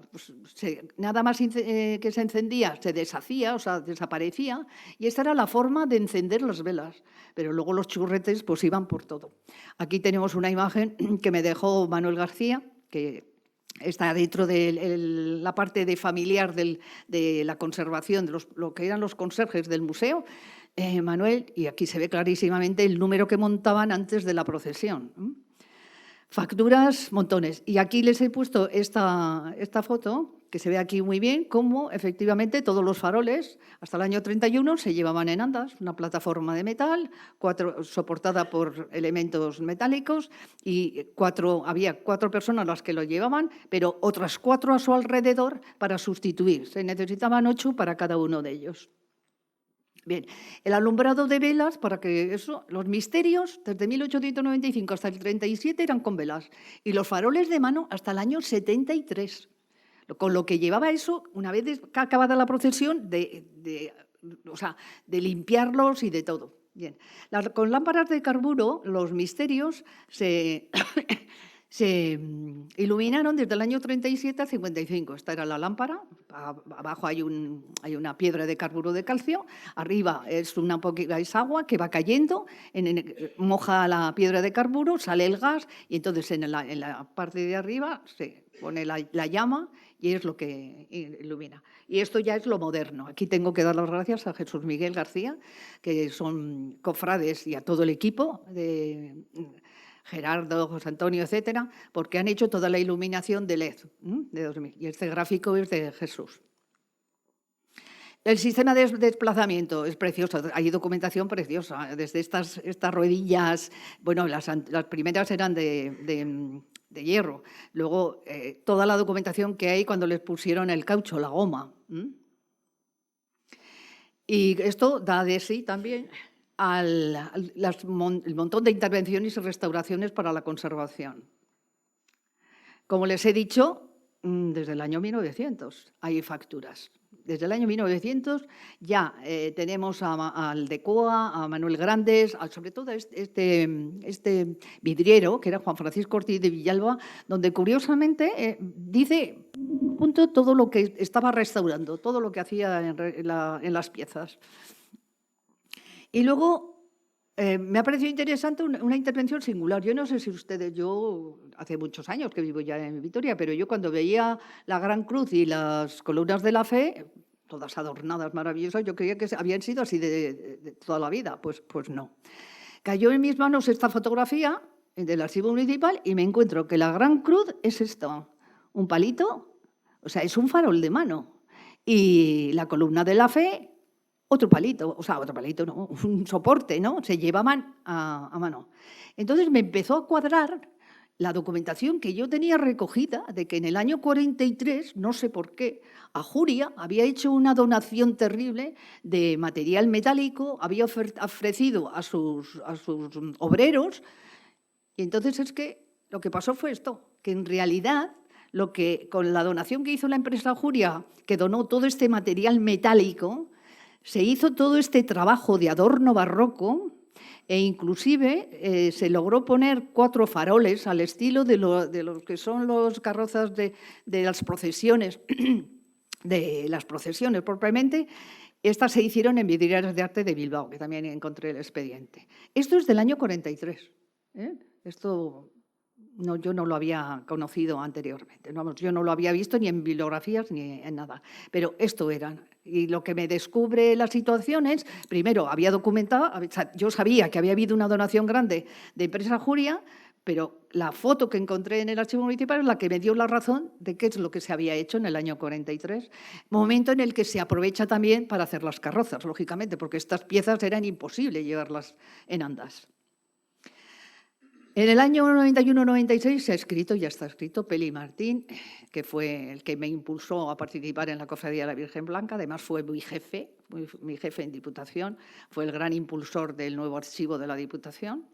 nada más que se encendía, se deshacía, o sea, desaparecía, y esa era la forma de encender las velas. Pero luego los churretes pues iban por todo. Aquí tenemos una imagen que me dejó Manuel García, que está dentro de la parte familiar de la conservación, de lo que eran los conserjes del museo, Manuel, y aquí se ve clarísimamente el número que montaban antes de la procesión. Facturas, montones. Y aquí les he puesto esta foto, que se ve aquí muy bien, cómo efectivamente todos los faroles, hasta el año 31, se llevaban en andas, una plataforma de metal, soportada por elementos metálicos, y había 4 personas las que lo llevaban, pero otras 4 a su alrededor para sustituir. Se necesitaban 8 para cada uno de ellos. Bien, el alumbrado de velas, los misterios, desde 1895 hasta el 37 eran con velas, y los faroles de mano hasta el año 73. Con lo que llevaba eso, una vez acabada la procesión, de limpiarlos y de todo. Bien. Con lámparas de carburo, los misterios se iluminaron desde el año 37 al 55. Esta era la lámpara, abajo hay una piedra de carburo de calcio, arriba es agua que va cayendo, moja la piedra de carburo, sale el gas y entonces en la parte de arriba se pone la llama y es lo que ilumina. Y esto ya es lo moderno. Aquí tengo que dar las gracias a Jesús Miguel García, que son cofrades, y a todo el equipo de Gerardo, José Antonio, etcétera, porque han hecho toda la iluminación de LED de 2000. Y este gráfico es de Jesús. El sistema de desplazamiento es precioso, hay documentación preciosa, desde estas ruedillas, bueno, las primeras eran de hierro, luego toda la documentación que hay cuando les pusieron el caucho, la goma. Y esto da de sí también el montón de intervenciones y restauraciones para la conservación. Como les he dicho, desde el año 1900 hay facturas. Desde el año 1900 ya tenemos al de Coa, a Manuel Grandes, sobre todo este vidriero, que era Juan Francisco Ortiz de Villalba, donde curiosamente dice punto todo lo que estaba restaurando, todo lo que hacía en las piezas. Y luego me ha parecido interesante una intervención singular. Yo no sé si ustedes, yo hace muchos años que vivo ya en Vitoria, pero yo cuando veía la Gran Cruz y las columnas de la fe, todas adornadas, maravillosas, yo creía que habían sido así de toda la vida. Pues no. Cayó en mis manos esta fotografía del Archivo Municipal y me encuentro que la Gran Cruz es esto, un palito, o sea, es un farol de mano. Y la columna de la fe, otro palito, o sea, otro palito, no, un soporte, ¿no? Se llevaban a mano. Entonces me empezó a cuadrar la documentación que yo tenía recogida de que en el año 43, no sé por qué, Ajuria había hecho una donación terrible de material metálico, había ofrecido a sus obreros, y entonces es que lo que pasó fue esto, que en realidad con la donación que hizo la empresa Ajuria, que donó todo este material metálico, se hizo todo este trabajo de adorno barroco e inclusive se logró poner 4 faroles al estilo de lo que son los carrozas de las procesiones, propiamente. Estas se hicieron en Vidrieras de Arte de Bilbao, que también encontré el expediente. Esto es del año 43. Esto yo no lo había conocido anteriormente. Vamos, yo no lo había visto ni en bibliografías ni en nada. Pero esto eran. Y lo que me descubre la situación es, primero, había documentado, yo sabía que había habido una donación grande de empresa Ajuria, pero la foto que encontré en el Archivo Municipal es la que me dio la razón de qué es lo que se había hecho en el año 43, momento en el que se aprovecha también para hacer las carrozas, lógicamente, porque estas piezas eran imposible llevarlas en andas. En el año 91-96 se ha escrito, ya está escrito, Peli Martín, que fue el que me impulsó a participar en la Cofradía de la Virgen Blanca. Además fue mi jefe en Diputación, fue el gran impulsor del nuevo archivo de la Diputación.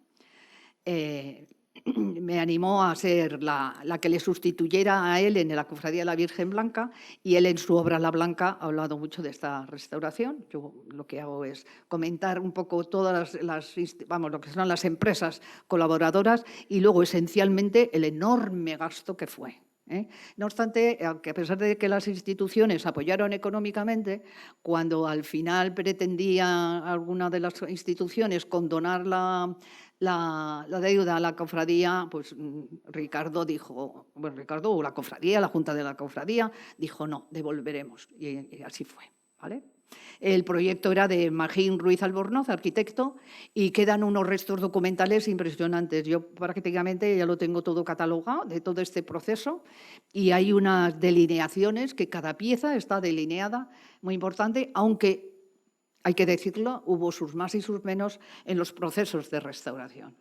Me animó a ser la que le sustituyera a él en la Cofradía de la Virgen Blanca, y él en su obra La Blanca ha hablado mucho de esta restauración. Yo lo que hago es comentar un poco todas lo que son las empresas colaboradoras y luego esencialmente el enorme gasto que fue. No obstante, aunque a pesar de que las instituciones apoyaron económicamente, cuando al final pretendía alguna de las instituciones condonar la deuda a la cofradía, pues Ricardo dijo, Ricardo o la cofradía, la Junta de la Cofradía, dijo no, devolveremos. Y así fue, ¿vale? El proyecto era de Magín Ruiz Albornoz, arquitecto, y quedan unos restos documentales impresionantes. Yo prácticamente ya lo tengo todo catalogado de todo este proceso y hay unas delineaciones que cada pieza está delineada, muy importante, aunque hay que decirlo, hubo sus más y sus menos en los procesos de restauración.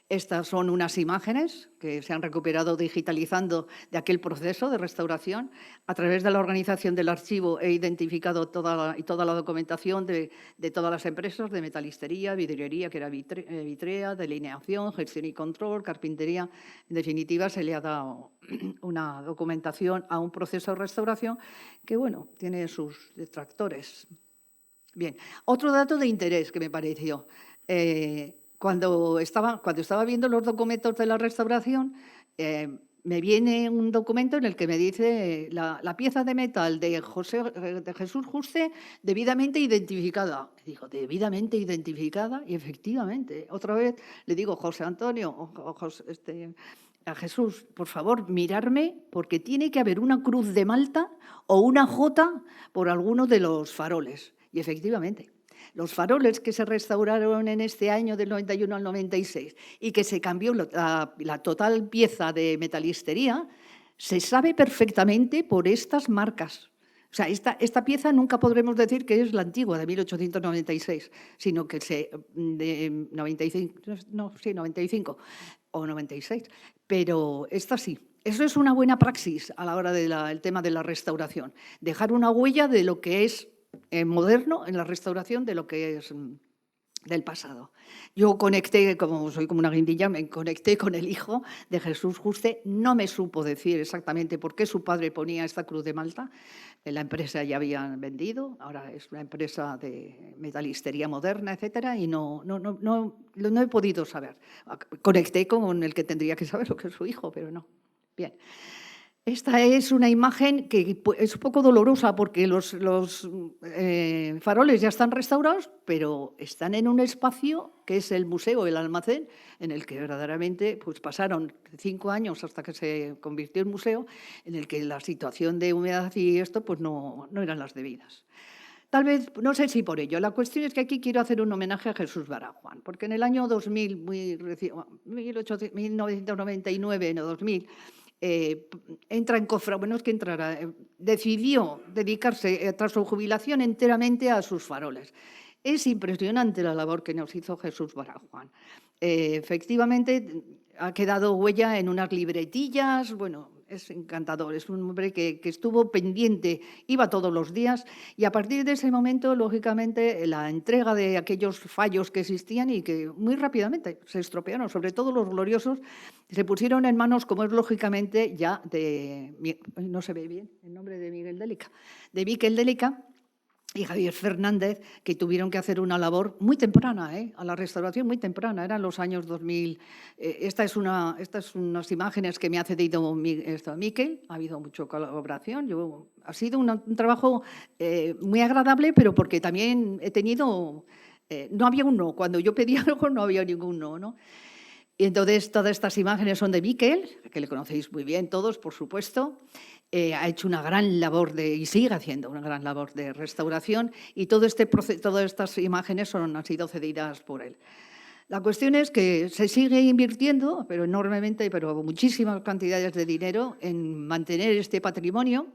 Estas son unas imágenes que se han recuperado digitalizando de aquel proceso de restauración. A través de la organización del archivo he identificado toda la documentación de todas las empresas de metalistería, vidriería, que era Vitrea, delineación, gestión y control, carpintería. En definitiva, se le ha dado una documentación a un proceso de restauración que, bueno, tiene sus detractores. Bien, otro dato de interés que me pareció. Cuando estaba viendo los documentos de la restauración, me viene un documento en el que me dice la pieza de metal de Jesús Juste debidamente identificada. Digo, debidamente identificada, y efectivamente, otra vez le digo, José Antonio, a Jesús, por favor, mirarme, porque tiene que haber una cruz de Malta o una J por alguno de los faroles. Y efectivamente, los faroles que se restauraron en este año del 91 al 96 y que se cambió la total pieza de metalistería, se sabe perfectamente por estas marcas. O sea, esta pieza nunca podremos decir que es la antigua, de 1896, sino que de 95 o 96, pero esta sí. Eso es una buena praxis a la hora del tema de la restauración, dejar una huella de lo que es moderno en la restauración de lo que es del pasado. Yo conecté, como soy como una guindilla, me conecté con el hijo de Jesús Juste. No me supo decir exactamente por qué su padre ponía esta cruz de Malta. La empresa ya habían vendido, ahora es una empresa de metalistería moderna, etcétera, y no he podido saber. Conecté con el que tendría que saber lo que es su hijo, pero no. Bien. Esta es una imagen que es un poco dolorosa porque los faroles ya están restaurados, pero están en un espacio que es el museo, el almacén, en el que verdaderamente pues, pasaron 5 años hasta que se convirtió en museo, en el que la situación de humedad y esto pues, no eran las debidas. Tal vez, no sé si por ello. La cuestión es que aquí quiero hacer un homenaje a Jesús Barajuan, porque en el año 2000, 1999, no 2000, entra en bueno, es que entrara, decidió dedicarse tras su jubilación enteramente a sus faroles. Es impresionante la labor que nos hizo Jesús Barajuan. Efectivamente, ha quedado huella en unas libretillas, bueno, es encantador, es un hombre que estuvo pendiente, iba todos los días y a partir de ese momento, lógicamente, la entrega de aquellos fallos que existían y que muy rápidamente se estropearon, sobre todo los gloriosos, se pusieron en manos, como es lógicamente ya no se ve bien el nombre de Miquel Dèlica, y Javier Fernández, que tuvieron que hacer una labor muy temprana, a la restauración muy temprana, eran los años 2000. Estas son unas imágenes que me ha cedido Miquel, ha habido mucha colaboración, ha sido un trabajo muy agradable, pero porque también he tenido, no había un no, cuando yo pedía algo no había ningún no, ¿no? Y entonces todas estas imágenes son de Miquel, que le conocéis muy bien todos, por supuesto. Ha hecho una gran labor y sigue haciendo una gran labor de restauración y todas estas imágenes han sido cedidas por él. La cuestión es que se sigue invirtiendo, pero enormemente, pero muchísimas cantidades de dinero en mantener este patrimonio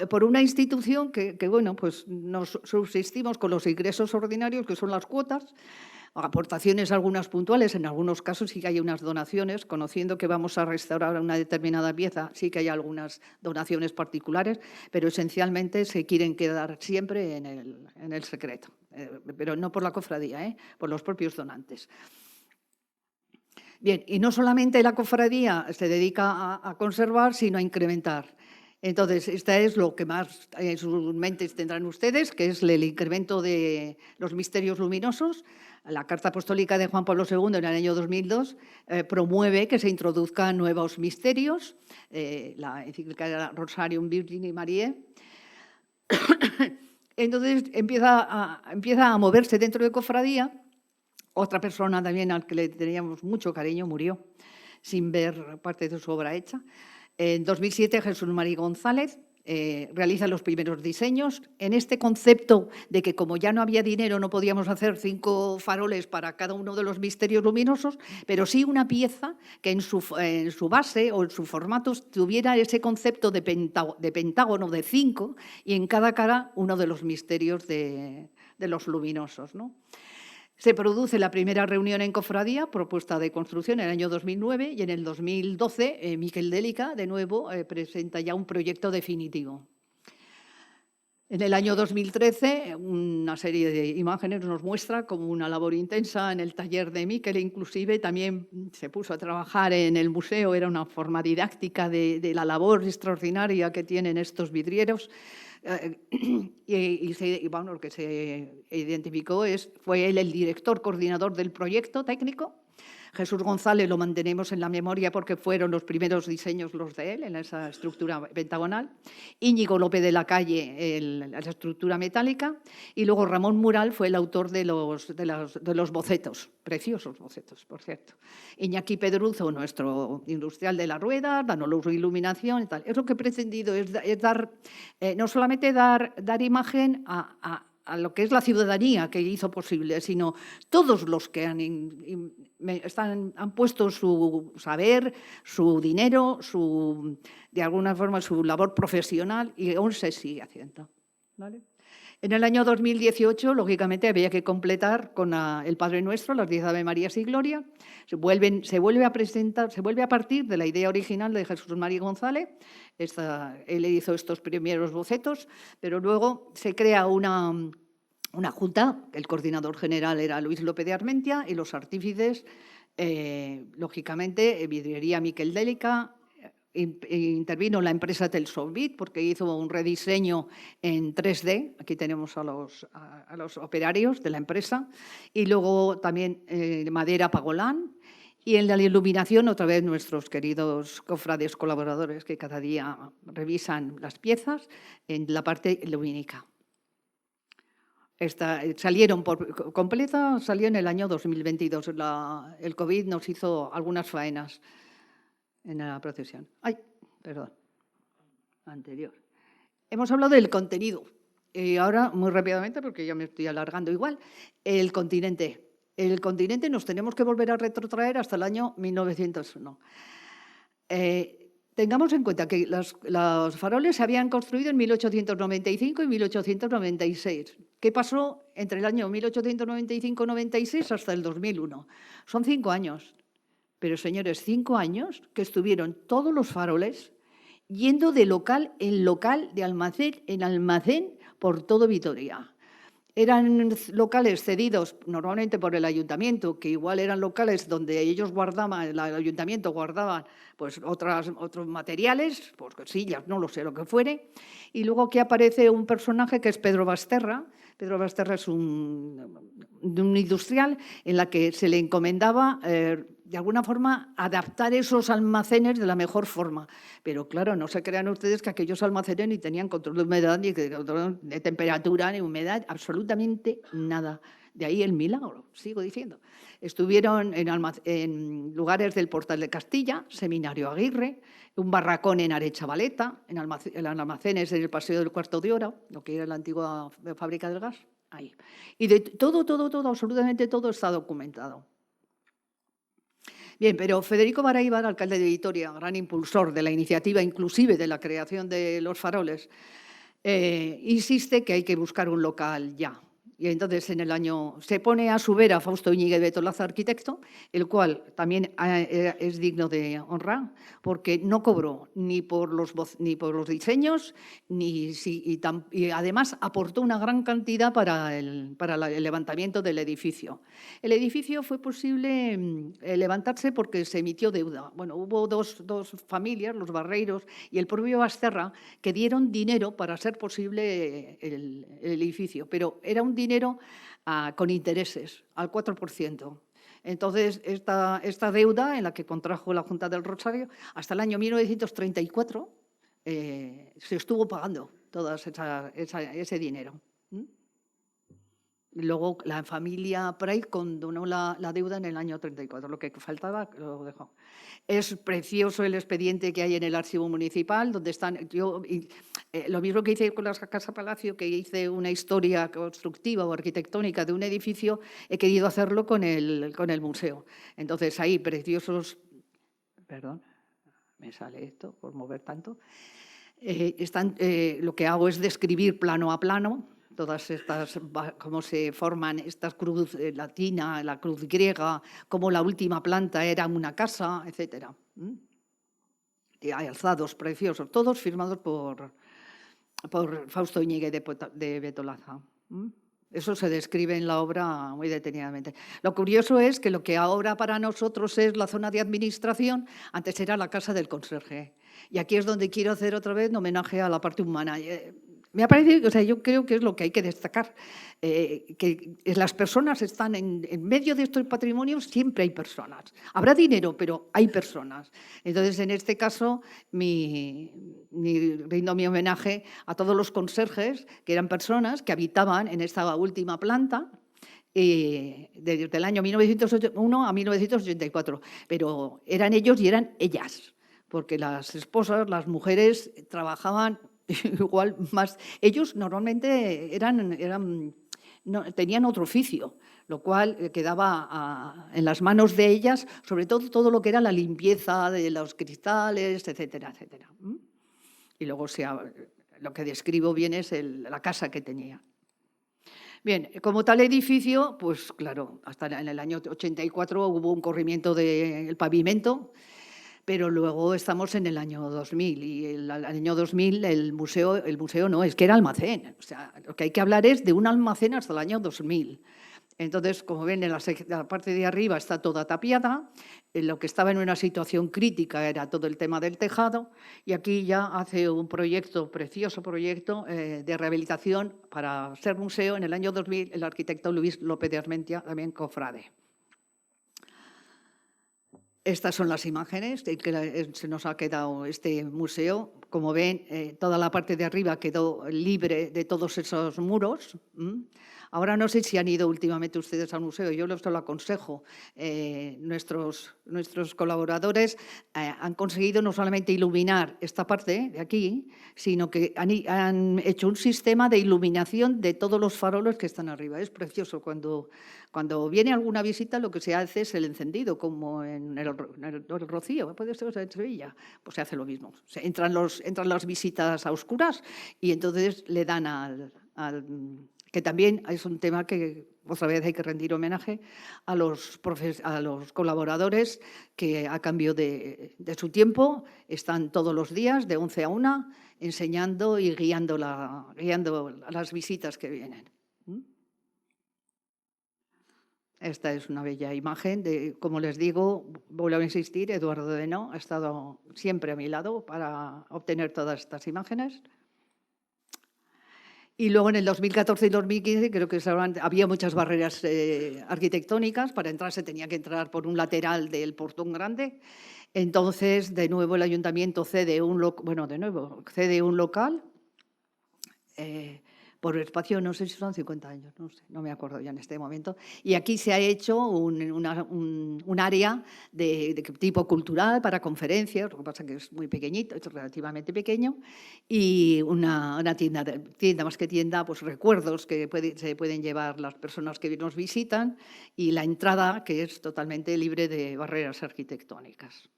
por una institución que bueno, pues nos subsistimos con los ingresos ordinarios, que son las cuotas, aportaciones algunas puntuales, en algunos casos sí que hay unas donaciones, conociendo que vamos a restaurar una determinada pieza, sí que hay algunas donaciones particulares, pero esencialmente se quieren quedar siempre en el secreto, pero no por la cofradía, por los propios donantes. Bien, y no solamente la cofradía se dedica a conservar, sino a incrementar. Entonces, esta es lo que más en sus mentes tendrán ustedes, que es el incremento de los misterios luminosos. La Carta Apostólica de Juan Pablo II en el año 2002 promueve que se introduzcan nuevos misterios, la encíclica Rosarium Virgini Mariae. Entonces empieza a moverse dentro de cofradía. Otra persona también al que le teníamos mucho cariño murió sin ver parte de su obra hecha. En 2007 Jesús María González realiza los primeros diseños. En este concepto de que como ya no había dinero no podíamos hacer 5 faroles para cada uno de los misterios luminosos, pero sí una pieza que en su base o en su formato tuviera ese concepto de pentágono de 5 y en cada cara uno de los misterios de los luminosos, ¿no? Se produce la primera reunión en cofradía, propuesta de construcción en el año 2009, y en el 2012 Miquel Dèlica, de nuevo, presenta ya un proyecto definitivo. En el año 2013, una serie de imágenes nos muestra como una labor intensa en el taller de Miquel, inclusive también se puso a trabajar en el museo, era una forma didáctica de la labor extraordinaria que tienen estos vidrieros. Bueno, lo que se identificó fue él el director coordinador del proyecto técnico. Jesús González lo mantenemos en la memoria porque fueron los primeros diseños los de él en esa estructura pentagonal. Íñigo López de la Calle, la estructura metálica. Y luego Ramón Mural fue el autor de los bocetos, preciosos bocetos, por cierto. Iñaki Pedruzo, nuestro industrial de la rueda, dándonos iluminación y tal. Es lo que he pretendido, es dar, no solamente dar imagen a lo que es la ciudadanía que hizo posible, sino todos los que han puesto su saber, su dinero, de alguna forma su labor profesional y aún se sigue haciendo, ¿vale? En el año 2018, lógicamente, había que completar con el Padre Nuestro, las 10 Ave Marías y Gloria. Se vuelve a presentar, se vuelve a partir de la idea original de Jesús María González. Él hizo estos primeros bocetos, pero luego se crea una junta. El coordinador general era Luis López de Armentia y los artífices, lógicamente, Vidriería Miquel Délica. Intervino la empresa Telsovit porque hizo un rediseño en 3D. Aquí tenemos a los operarios de la empresa. Y luego también Madera Pagolán. Y en la iluminación, otra vez, nuestros queridos cofrades colaboradores que cada día revisan las piezas en la parte lumínica. Salieron por completa, salió en el año 2022. El COVID nos hizo algunas faenas en la procesión. Ay, perdón. Anterior. Hemos hablado del contenido. Y ahora, muy rápidamente, porque ya me estoy alargando igual, el continente. El continente nos tenemos que volver a retrotraer hasta el año 1901. Tengamos en cuenta que los faroles se habían construido en 1895 y 1896. ¿Qué pasó entre el año 1895-96 hasta el 2001? Son 5 años. Pero, señores, 5 años que estuvieron todos los faroles yendo de local en local, de almacén en almacén, por todo Vitoria. Eran locales cedidos normalmente por el ayuntamiento, que igual eran locales donde ellos guardaban, el ayuntamiento guardaba pues, otros materiales, pues, sillas, no lo sé, lo que fuere. Y luego aquí aparece un personaje que es Pedro Basterra. Pedro Basterra es un industrial en la que se le encomendaba, de alguna forma, adaptar esos almacenes de la mejor forma. Pero claro, no se crean ustedes que aquellos almacenes ni tenían control de humedad, ni control de temperatura, ni humedad, absolutamente nada. De ahí el milagro, sigo diciendo. Estuvieron en lugares del Portal de Castilla, Seminario Aguirre, un barracón en Arechavaleta, en almacenes en el Paseo del Cuarto de Hora, lo que era la antigua fábrica del gas, ahí. Y de todo, absolutamente todo está documentado. Bien, pero Federico Baraybar, alcalde de Vitoria, gran impulsor de la iniciativa, inclusive de la creación de los faroles, insiste que hay que buscar un local ya. Y entonces en el año se pone a su vera Fausto Íñiguez Betolaza, arquitecto, el cual también es digno de honrar, porque no cobró ni por los diseños, y además aportó una gran cantidad para el levantamiento del edificio. El edificio fue posible levantarse porque se emitió deuda. Bueno, hubo dos familias, los Barreiros y el propio Basterra, que dieron dinero para hacer posible el edificio, pero era un dinero con intereses, al 4%. Entonces, esta deuda en la que contrajo la Junta del Rosario, hasta el año 1934 se estuvo pagando todo ese dinero. Luego la familia Pray condonó la deuda en el año 34, lo que faltaba lo dejó. Es precioso el expediente que hay en el archivo municipal, donde están, lo mismo que hice con la Casa Palacio, que hice una historia constructiva o arquitectónica de un edificio, he querido hacerlo con el museo. Entonces ahí preciosos, perdón, me sale esto por mover tanto, lo que hago es describir plano a plano todas estas, cómo se forman estas cruz latina, la cruz griega, cómo la última planta era una casa, etc. Y hay alzados preciosos, todos firmados por Fausto Íñiguez de Betolaza. Eso se describe en la obra muy detenidamente. Lo curioso es que lo que ahora para nosotros es la zona de administración, antes era la casa del conserje. Y aquí es donde quiero hacer otra vez un homenaje a la parte humana. Me ha parecido, o sea, yo creo que es lo que hay que destacar, que las personas están en medio de estos patrimonios, siempre hay personas. Habrá dinero, pero hay personas. Entonces, en este caso, rindo mi homenaje a todos los conserjes, que eran personas que habitaban en esta última planta, desde el año 1901 a 1984, pero eran ellos y eran ellas, porque las esposas, las mujeres, trabajaban igual más. Ellos normalmente tenían otro oficio, lo cual quedaba en las manos de ellas, sobre todo lo que era la limpieza de los cristales, etcétera, etcétera. Y luego lo que describo bien es la casa que tenía. Bien, como tal edificio, pues claro, hasta en el año 84 hubo un corrimiento del pavimento, pero luego estamos en el año 2000 y el año 2000 el museo no, es que era almacén. O sea, lo que hay que hablar es de un almacén hasta el año 2000. Entonces, como ven, en la parte de arriba está toda tapiada, lo que estaba en una situación crítica era todo el tema del tejado, y aquí ya hace un proyecto, precioso proyecto, de rehabilitación para ser museo en el año 2000 el arquitecto Luis López de Armentia, también cofrade. Estas son las imágenes de que se nos ha quedado este museo. Como ven, toda la parte de arriba quedó libre de todos esos muros. Ahora no sé si han ido últimamente ustedes al museo, yo les lo aconsejo. Nuestros colaboradores han conseguido no solamente iluminar esta parte de aquí, sino que han hecho un sistema de iluminación de todos los faroles que están arriba. Es precioso. Cuando viene alguna visita, lo que se hace es el encendido, como en el Rocío, puede ser en Sevilla, pues se hace lo mismo. Entran las visitas a oscuras y entonces le dan que también es un tema que otra vez hay que rendir homenaje a los colaboradores que a cambio de su tiempo están todos los días de 11 a 1 enseñando y guiando a las visitas que vienen. Esta es una bella imagen de, como les digo, vuelvo a insistir, Eduardo Denó ha estado siempre a mi lado para obtener todas estas imágenes. Y luego en el 2014 y 2015 creo que había muchas barreras arquitectónicas. Para entrar se tenía que entrar por un lateral del portón grande. Entonces, de nuevo, el ayuntamiento cede un local por espacio, no sé si son 50 años, no me acuerdo ya en este momento. Y aquí se ha hecho un área de tipo cultural para conferencias, lo que pasa es que es muy pequeñito, es relativamente pequeño, y una tienda más que tienda, pues recuerdos que se pueden llevar las personas que nos visitan, y la entrada, que es totalmente libre de barreras arquitectónicas.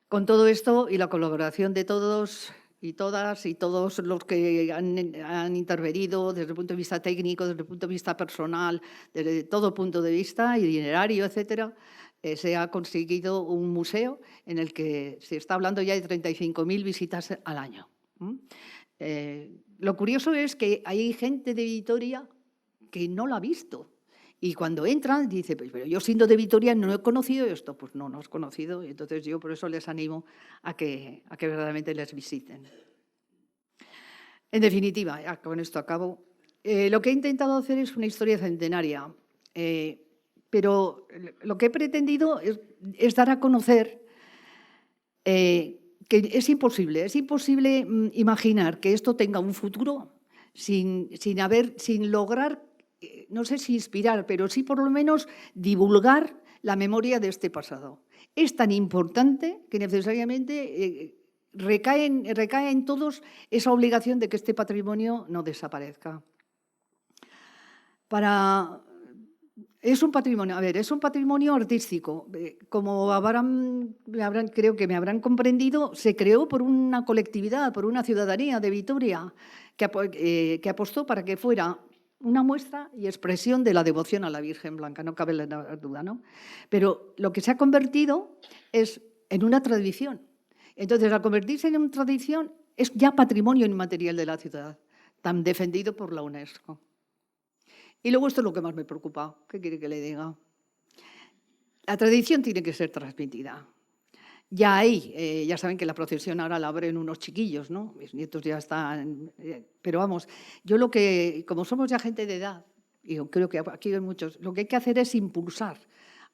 Con todo esto y la colaboración de todos y todas y todos los que han intervenido desde el punto de vista técnico, desde el punto de vista personal, desde todo punto de vista, itinerario, etcétera, se ha conseguido un museo en el que se está hablando ya de 35.000 visitas al año. Lo curioso es que hay gente de Vitoria que no lo ha visto. Y cuando entran, dice, pues, pero yo siendo de Vitoria no he conocido esto. Pues no has conocido, y entonces yo por eso les animo a que verdaderamente les visiten. En definitiva, ya con esto acabo, lo que he intentado hacer es una historia centenaria, pero lo que he pretendido es dar a conocer que es imposible imaginar que esto tenga un futuro sin lograr, no sé si inspirar, pero sí por lo menos divulgar la memoria de este pasado. Es tan importante que necesariamente recae en todos esa obligación de que este patrimonio no desaparezca. Es un patrimonio artístico. Como creo que me habrán comprendido, se creó por una colectividad, por una ciudadanía de Vitoria que apostó para que fuera una muestra y expresión de la devoción a la Virgen Blanca, no cabe la duda, ¿no? Pero lo que se ha convertido es en una tradición. Entonces, al convertirse en una tradición, es ya patrimonio inmaterial de la ciudad, tan defendido por la UNESCO. Y luego esto es lo que más me preocupa. ¿Qué quiere que le diga? La tradición tiene que ser transmitida. Ya ya saben que la procesión ahora la abren unos chiquillos, ¿no? Mis nietos ya están... pero vamos, como somos ya gente de edad, y yo creo que aquí hay muchos, lo que hay que hacer es impulsar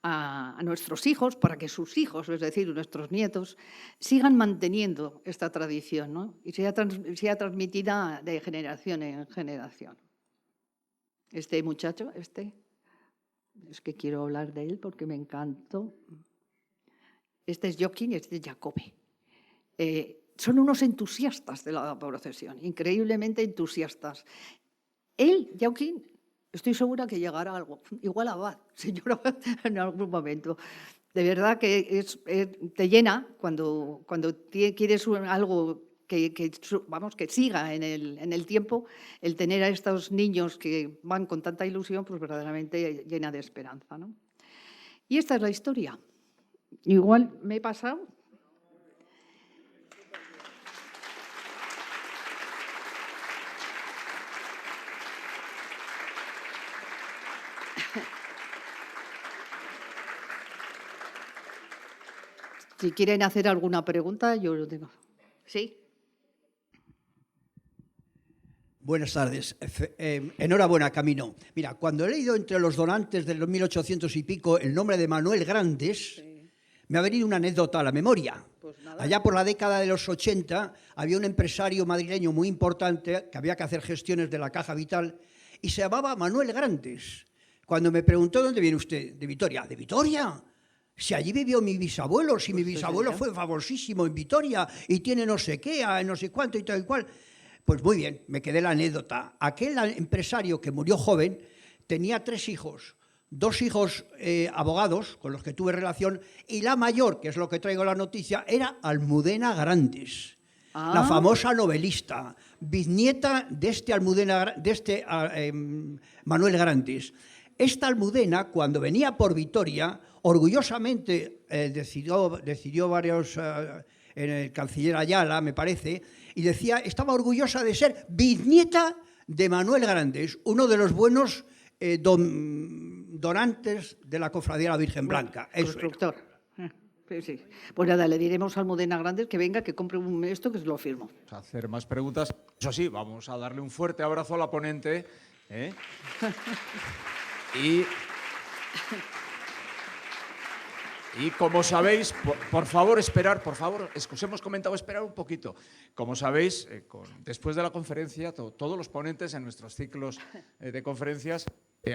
a nuestros hijos para que sus hijos, es decir, nuestros nietos, sigan manteniendo esta tradición, ¿no? Y sea transmitida de generación en generación. Este muchacho, es que quiero hablar de él porque me encantó. Este es Joaquín y este es Jacobe. Son unos entusiastas de la procesión, increíblemente entusiastas. Joaquín, estoy segura que llegará algo, igual a Abad, señor Abad, en algún momento. De verdad que te llena cuando quieres algo vamos, que siga en el tiempo, el tener a estos niños que van con tanta ilusión, pues verdaderamente llena de esperanza, ¿no? Y esta es la historia. Igual me he pasado. Si quieren hacer alguna pregunta, yo lo digo. ¿Sí? Buenas tardes. Enhorabuena, Camino. Mira, cuando he leído entre los donantes de los 1800 y pico el nombre de Manuel Grandes, sí, me ha venido una anécdota a la memoria. Pues allá por la década de los 80 había un empresario madrileño muy importante que había que hacer gestiones de la Caja Vital y se llamaba Manuel Grandes. Cuando me preguntó ¿dónde viene usted? De Vitoria. ¿De Vitoria? Si allí vivió mi bisabuelo, si mi bisabuelo fue famosísimo en Vitoria y tiene no sé qué, no sé cuánto y tal y cual. Pues muy bien, me quedé la anécdota. Aquel empresario que murió joven tenía 3 hijos, 2 hijos abogados con los que tuve relación y la mayor, que es lo que traigo la noticia, era Almudena Grandes, la famosa novelista, bisnieta de este Manuel Grandes. Esta Almudena, cuando venía por Vitoria, orgullosamente decidió varios en el canciller Ayala, me parece, y decía, estaba orgullosa de ser bisnieta de Manuel Grandes, uno de los buenos donantes de la Cofradía de la Virgen Blanca. Constructor. Sí. Pues nada, le diremos a Almudena Grandes que venga, que compre esto, que se lo firmo. Vamos a hacer más preguntas. Eso sí, vamos a darle un fuerte abrazo a la ponente. Y como sabéis, por favor, esperar, por favor, es que os hemos comentado esperar un poquito. Como sabéis, después de la conferencia, todos los ponentes en nuestros ciclos de conferencias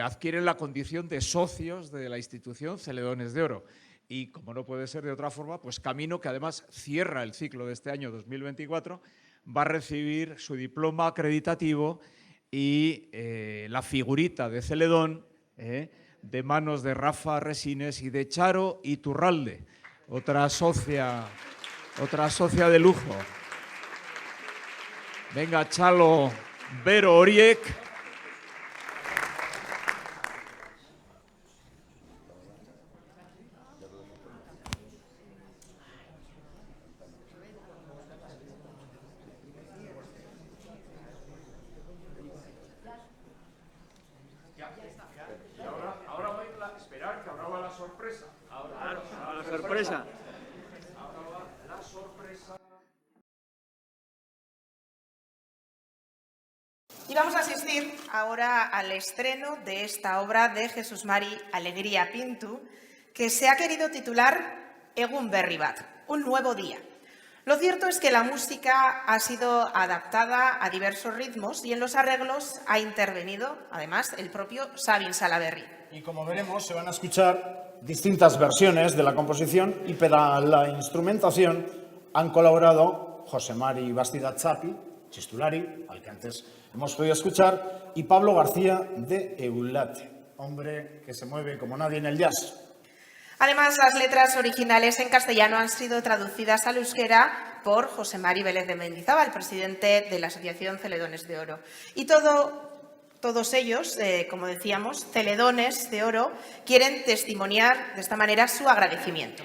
adquieren la condición de socios de la institución Celedones de Oro. Y como no puede ser de otra forma, pues Camino, que además cierra el ciclo de este año 2024, va a recibir su diploma acreditativo y la figurita de Celedón, de manos de Rafa Resines y de Charo Iturralde, otra socia de lujo. Venga, Chalo, Vero Oriek. Y vamos a asistir ahora al estreno de esta obra de Jesús Mari Alegría Pintu, que se ha querido titular Egun berri bat, un nuevo día. Lo cierto es que la música ha sido adaptada a diversos ritmos y en los arreglos ha intervenido, además, el propio Sabin Salaberry. Y como veremos, se van a escuchar distintas versiones de la composición y para la instrumentación han colaborado José Mari Bastida Txapi, Chistulari, al que antes hemos podido escuchar, y Pablo García de Eulate, hombre que se mueve como nadie en el jazz. Además, las letras originales en castellano han sido traducidas al euskera por José Mari Vélez de Mendizábal, presidente de la Asociación Celedones de Oro. Y todos ellos, como decíamos, Celedones de Oro, quieren testimoniar de esta manera su agradecimiento.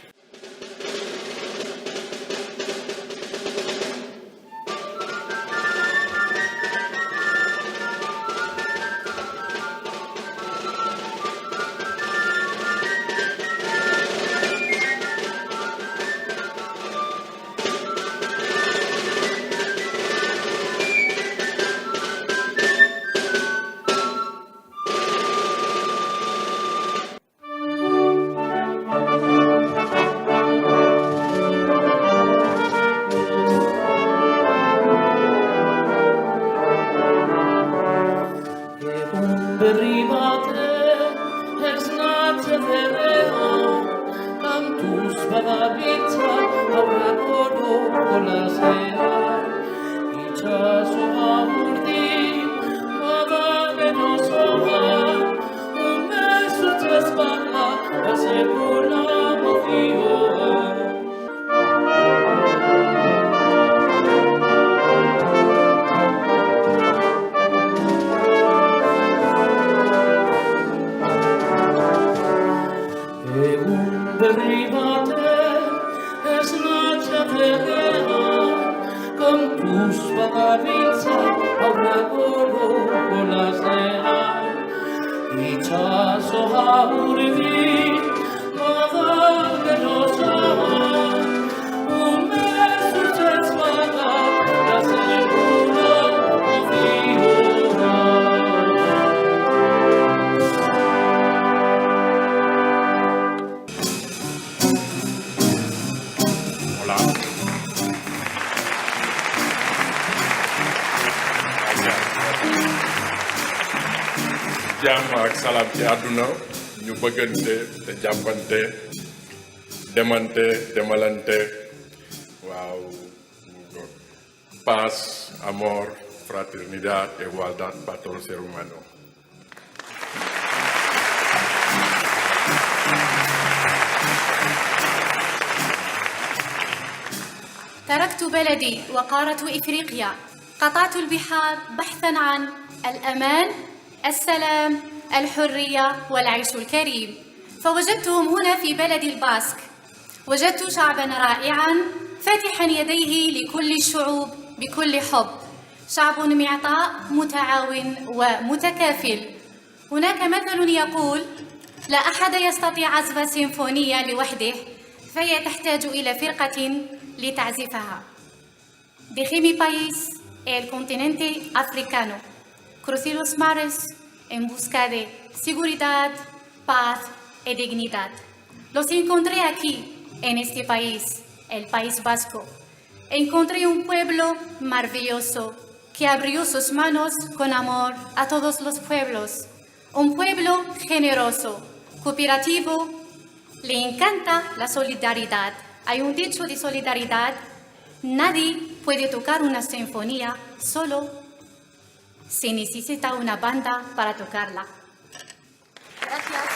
legean, konpuspa gabiltza aurragoro olazean. Itxaso haurdi, modalerosa, umezurtzez bada, gazeguna ofiura. Hola. Jàmm ak salaam ci àdduna ñu bëggante te jàppante demante demalante waaw paz amor fraternidad igualdad para todo ser humano. تركت بلدي وقارة إفريقيا، قطعت البحار بحثاً عن الأمان، السلام، الحرية والعيش الكريم، فوجدتهم هنا في بلد الباسك. وجدت شعباً رائعاً فاتحاً يديه لكل الشعوب بكل حب، شعب معطاء متعاون ومتكافل. هناك مثل يقول: لا أحد يستطيع عزف سيمفونية لوحده، فهي تحتاج إلى فرقة لتعزفها. Dejé mi país, el continente africano. Crucé los mares en busca de seguridad, paz y dignidad. Los encontré aquí, en este país, el País Vasco. Encontré un pueblo maravilloso que abrió sus manos con amor a todos los pueblos. Un pueblo generoso, cooperativo, le encanta la solidaridad. Hay un dicho de solidaridad: nadie puede tocar una sinfonía solo, se necesita una banda para tocarla. Gracias.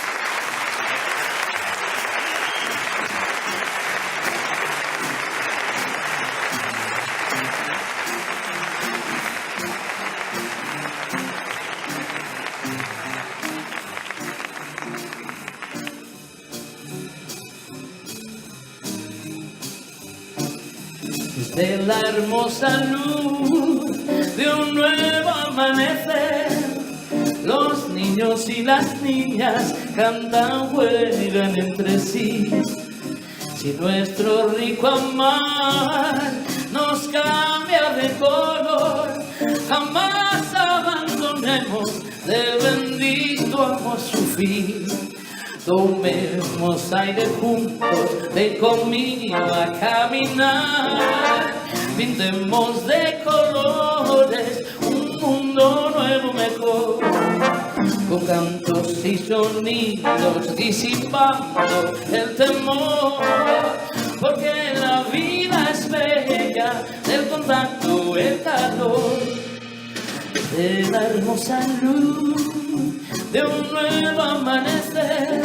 De la hermosa luz de un nuevo amanecer, los niños y las niñas cantan, juegan entre sí. Si nuestro rico amar nos cambia de color, jamás abandonemos del bendito amor su fin. Tomemos aire juntos, ven conmigo a caminar. Pintemos de colores un mundo nuevo mejor. Con cantos y sonidos disipando el temor. Porque la vida es bella, del contacto el calor. De la hermosa luz de un nuevo amanecer,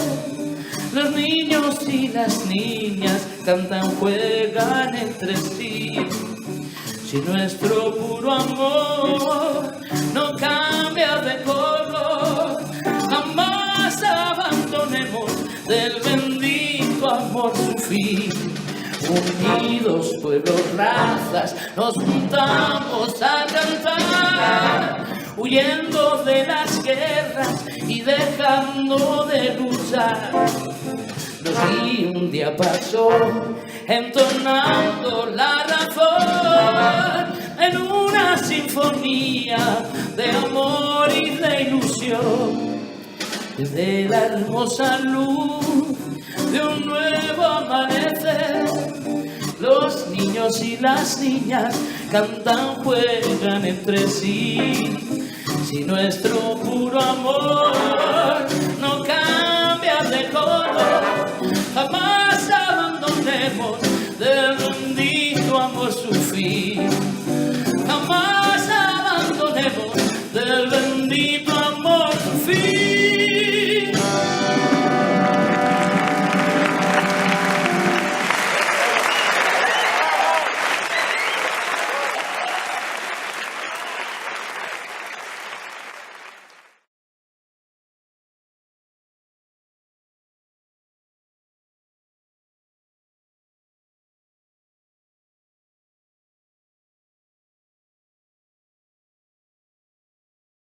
los niños y las niñas cantan, juegan entre sí. Si nuestro puro amor no cambia de color, jamás abandonemos del bendito amor su fin. Unidos, pueblos, razas, nos juntamos a cantar, huyendo de las guerras y dejando de luchar. Nos di un día pasó, entonando la razón en una sinfonía de amor y de ilusión. Desde la hermosa luz de un nuevo amanecer, los niños y las niñas cantan, juegan entre sí. Si nuestro puro amor no cambia de color, jamás abandonemos del bendito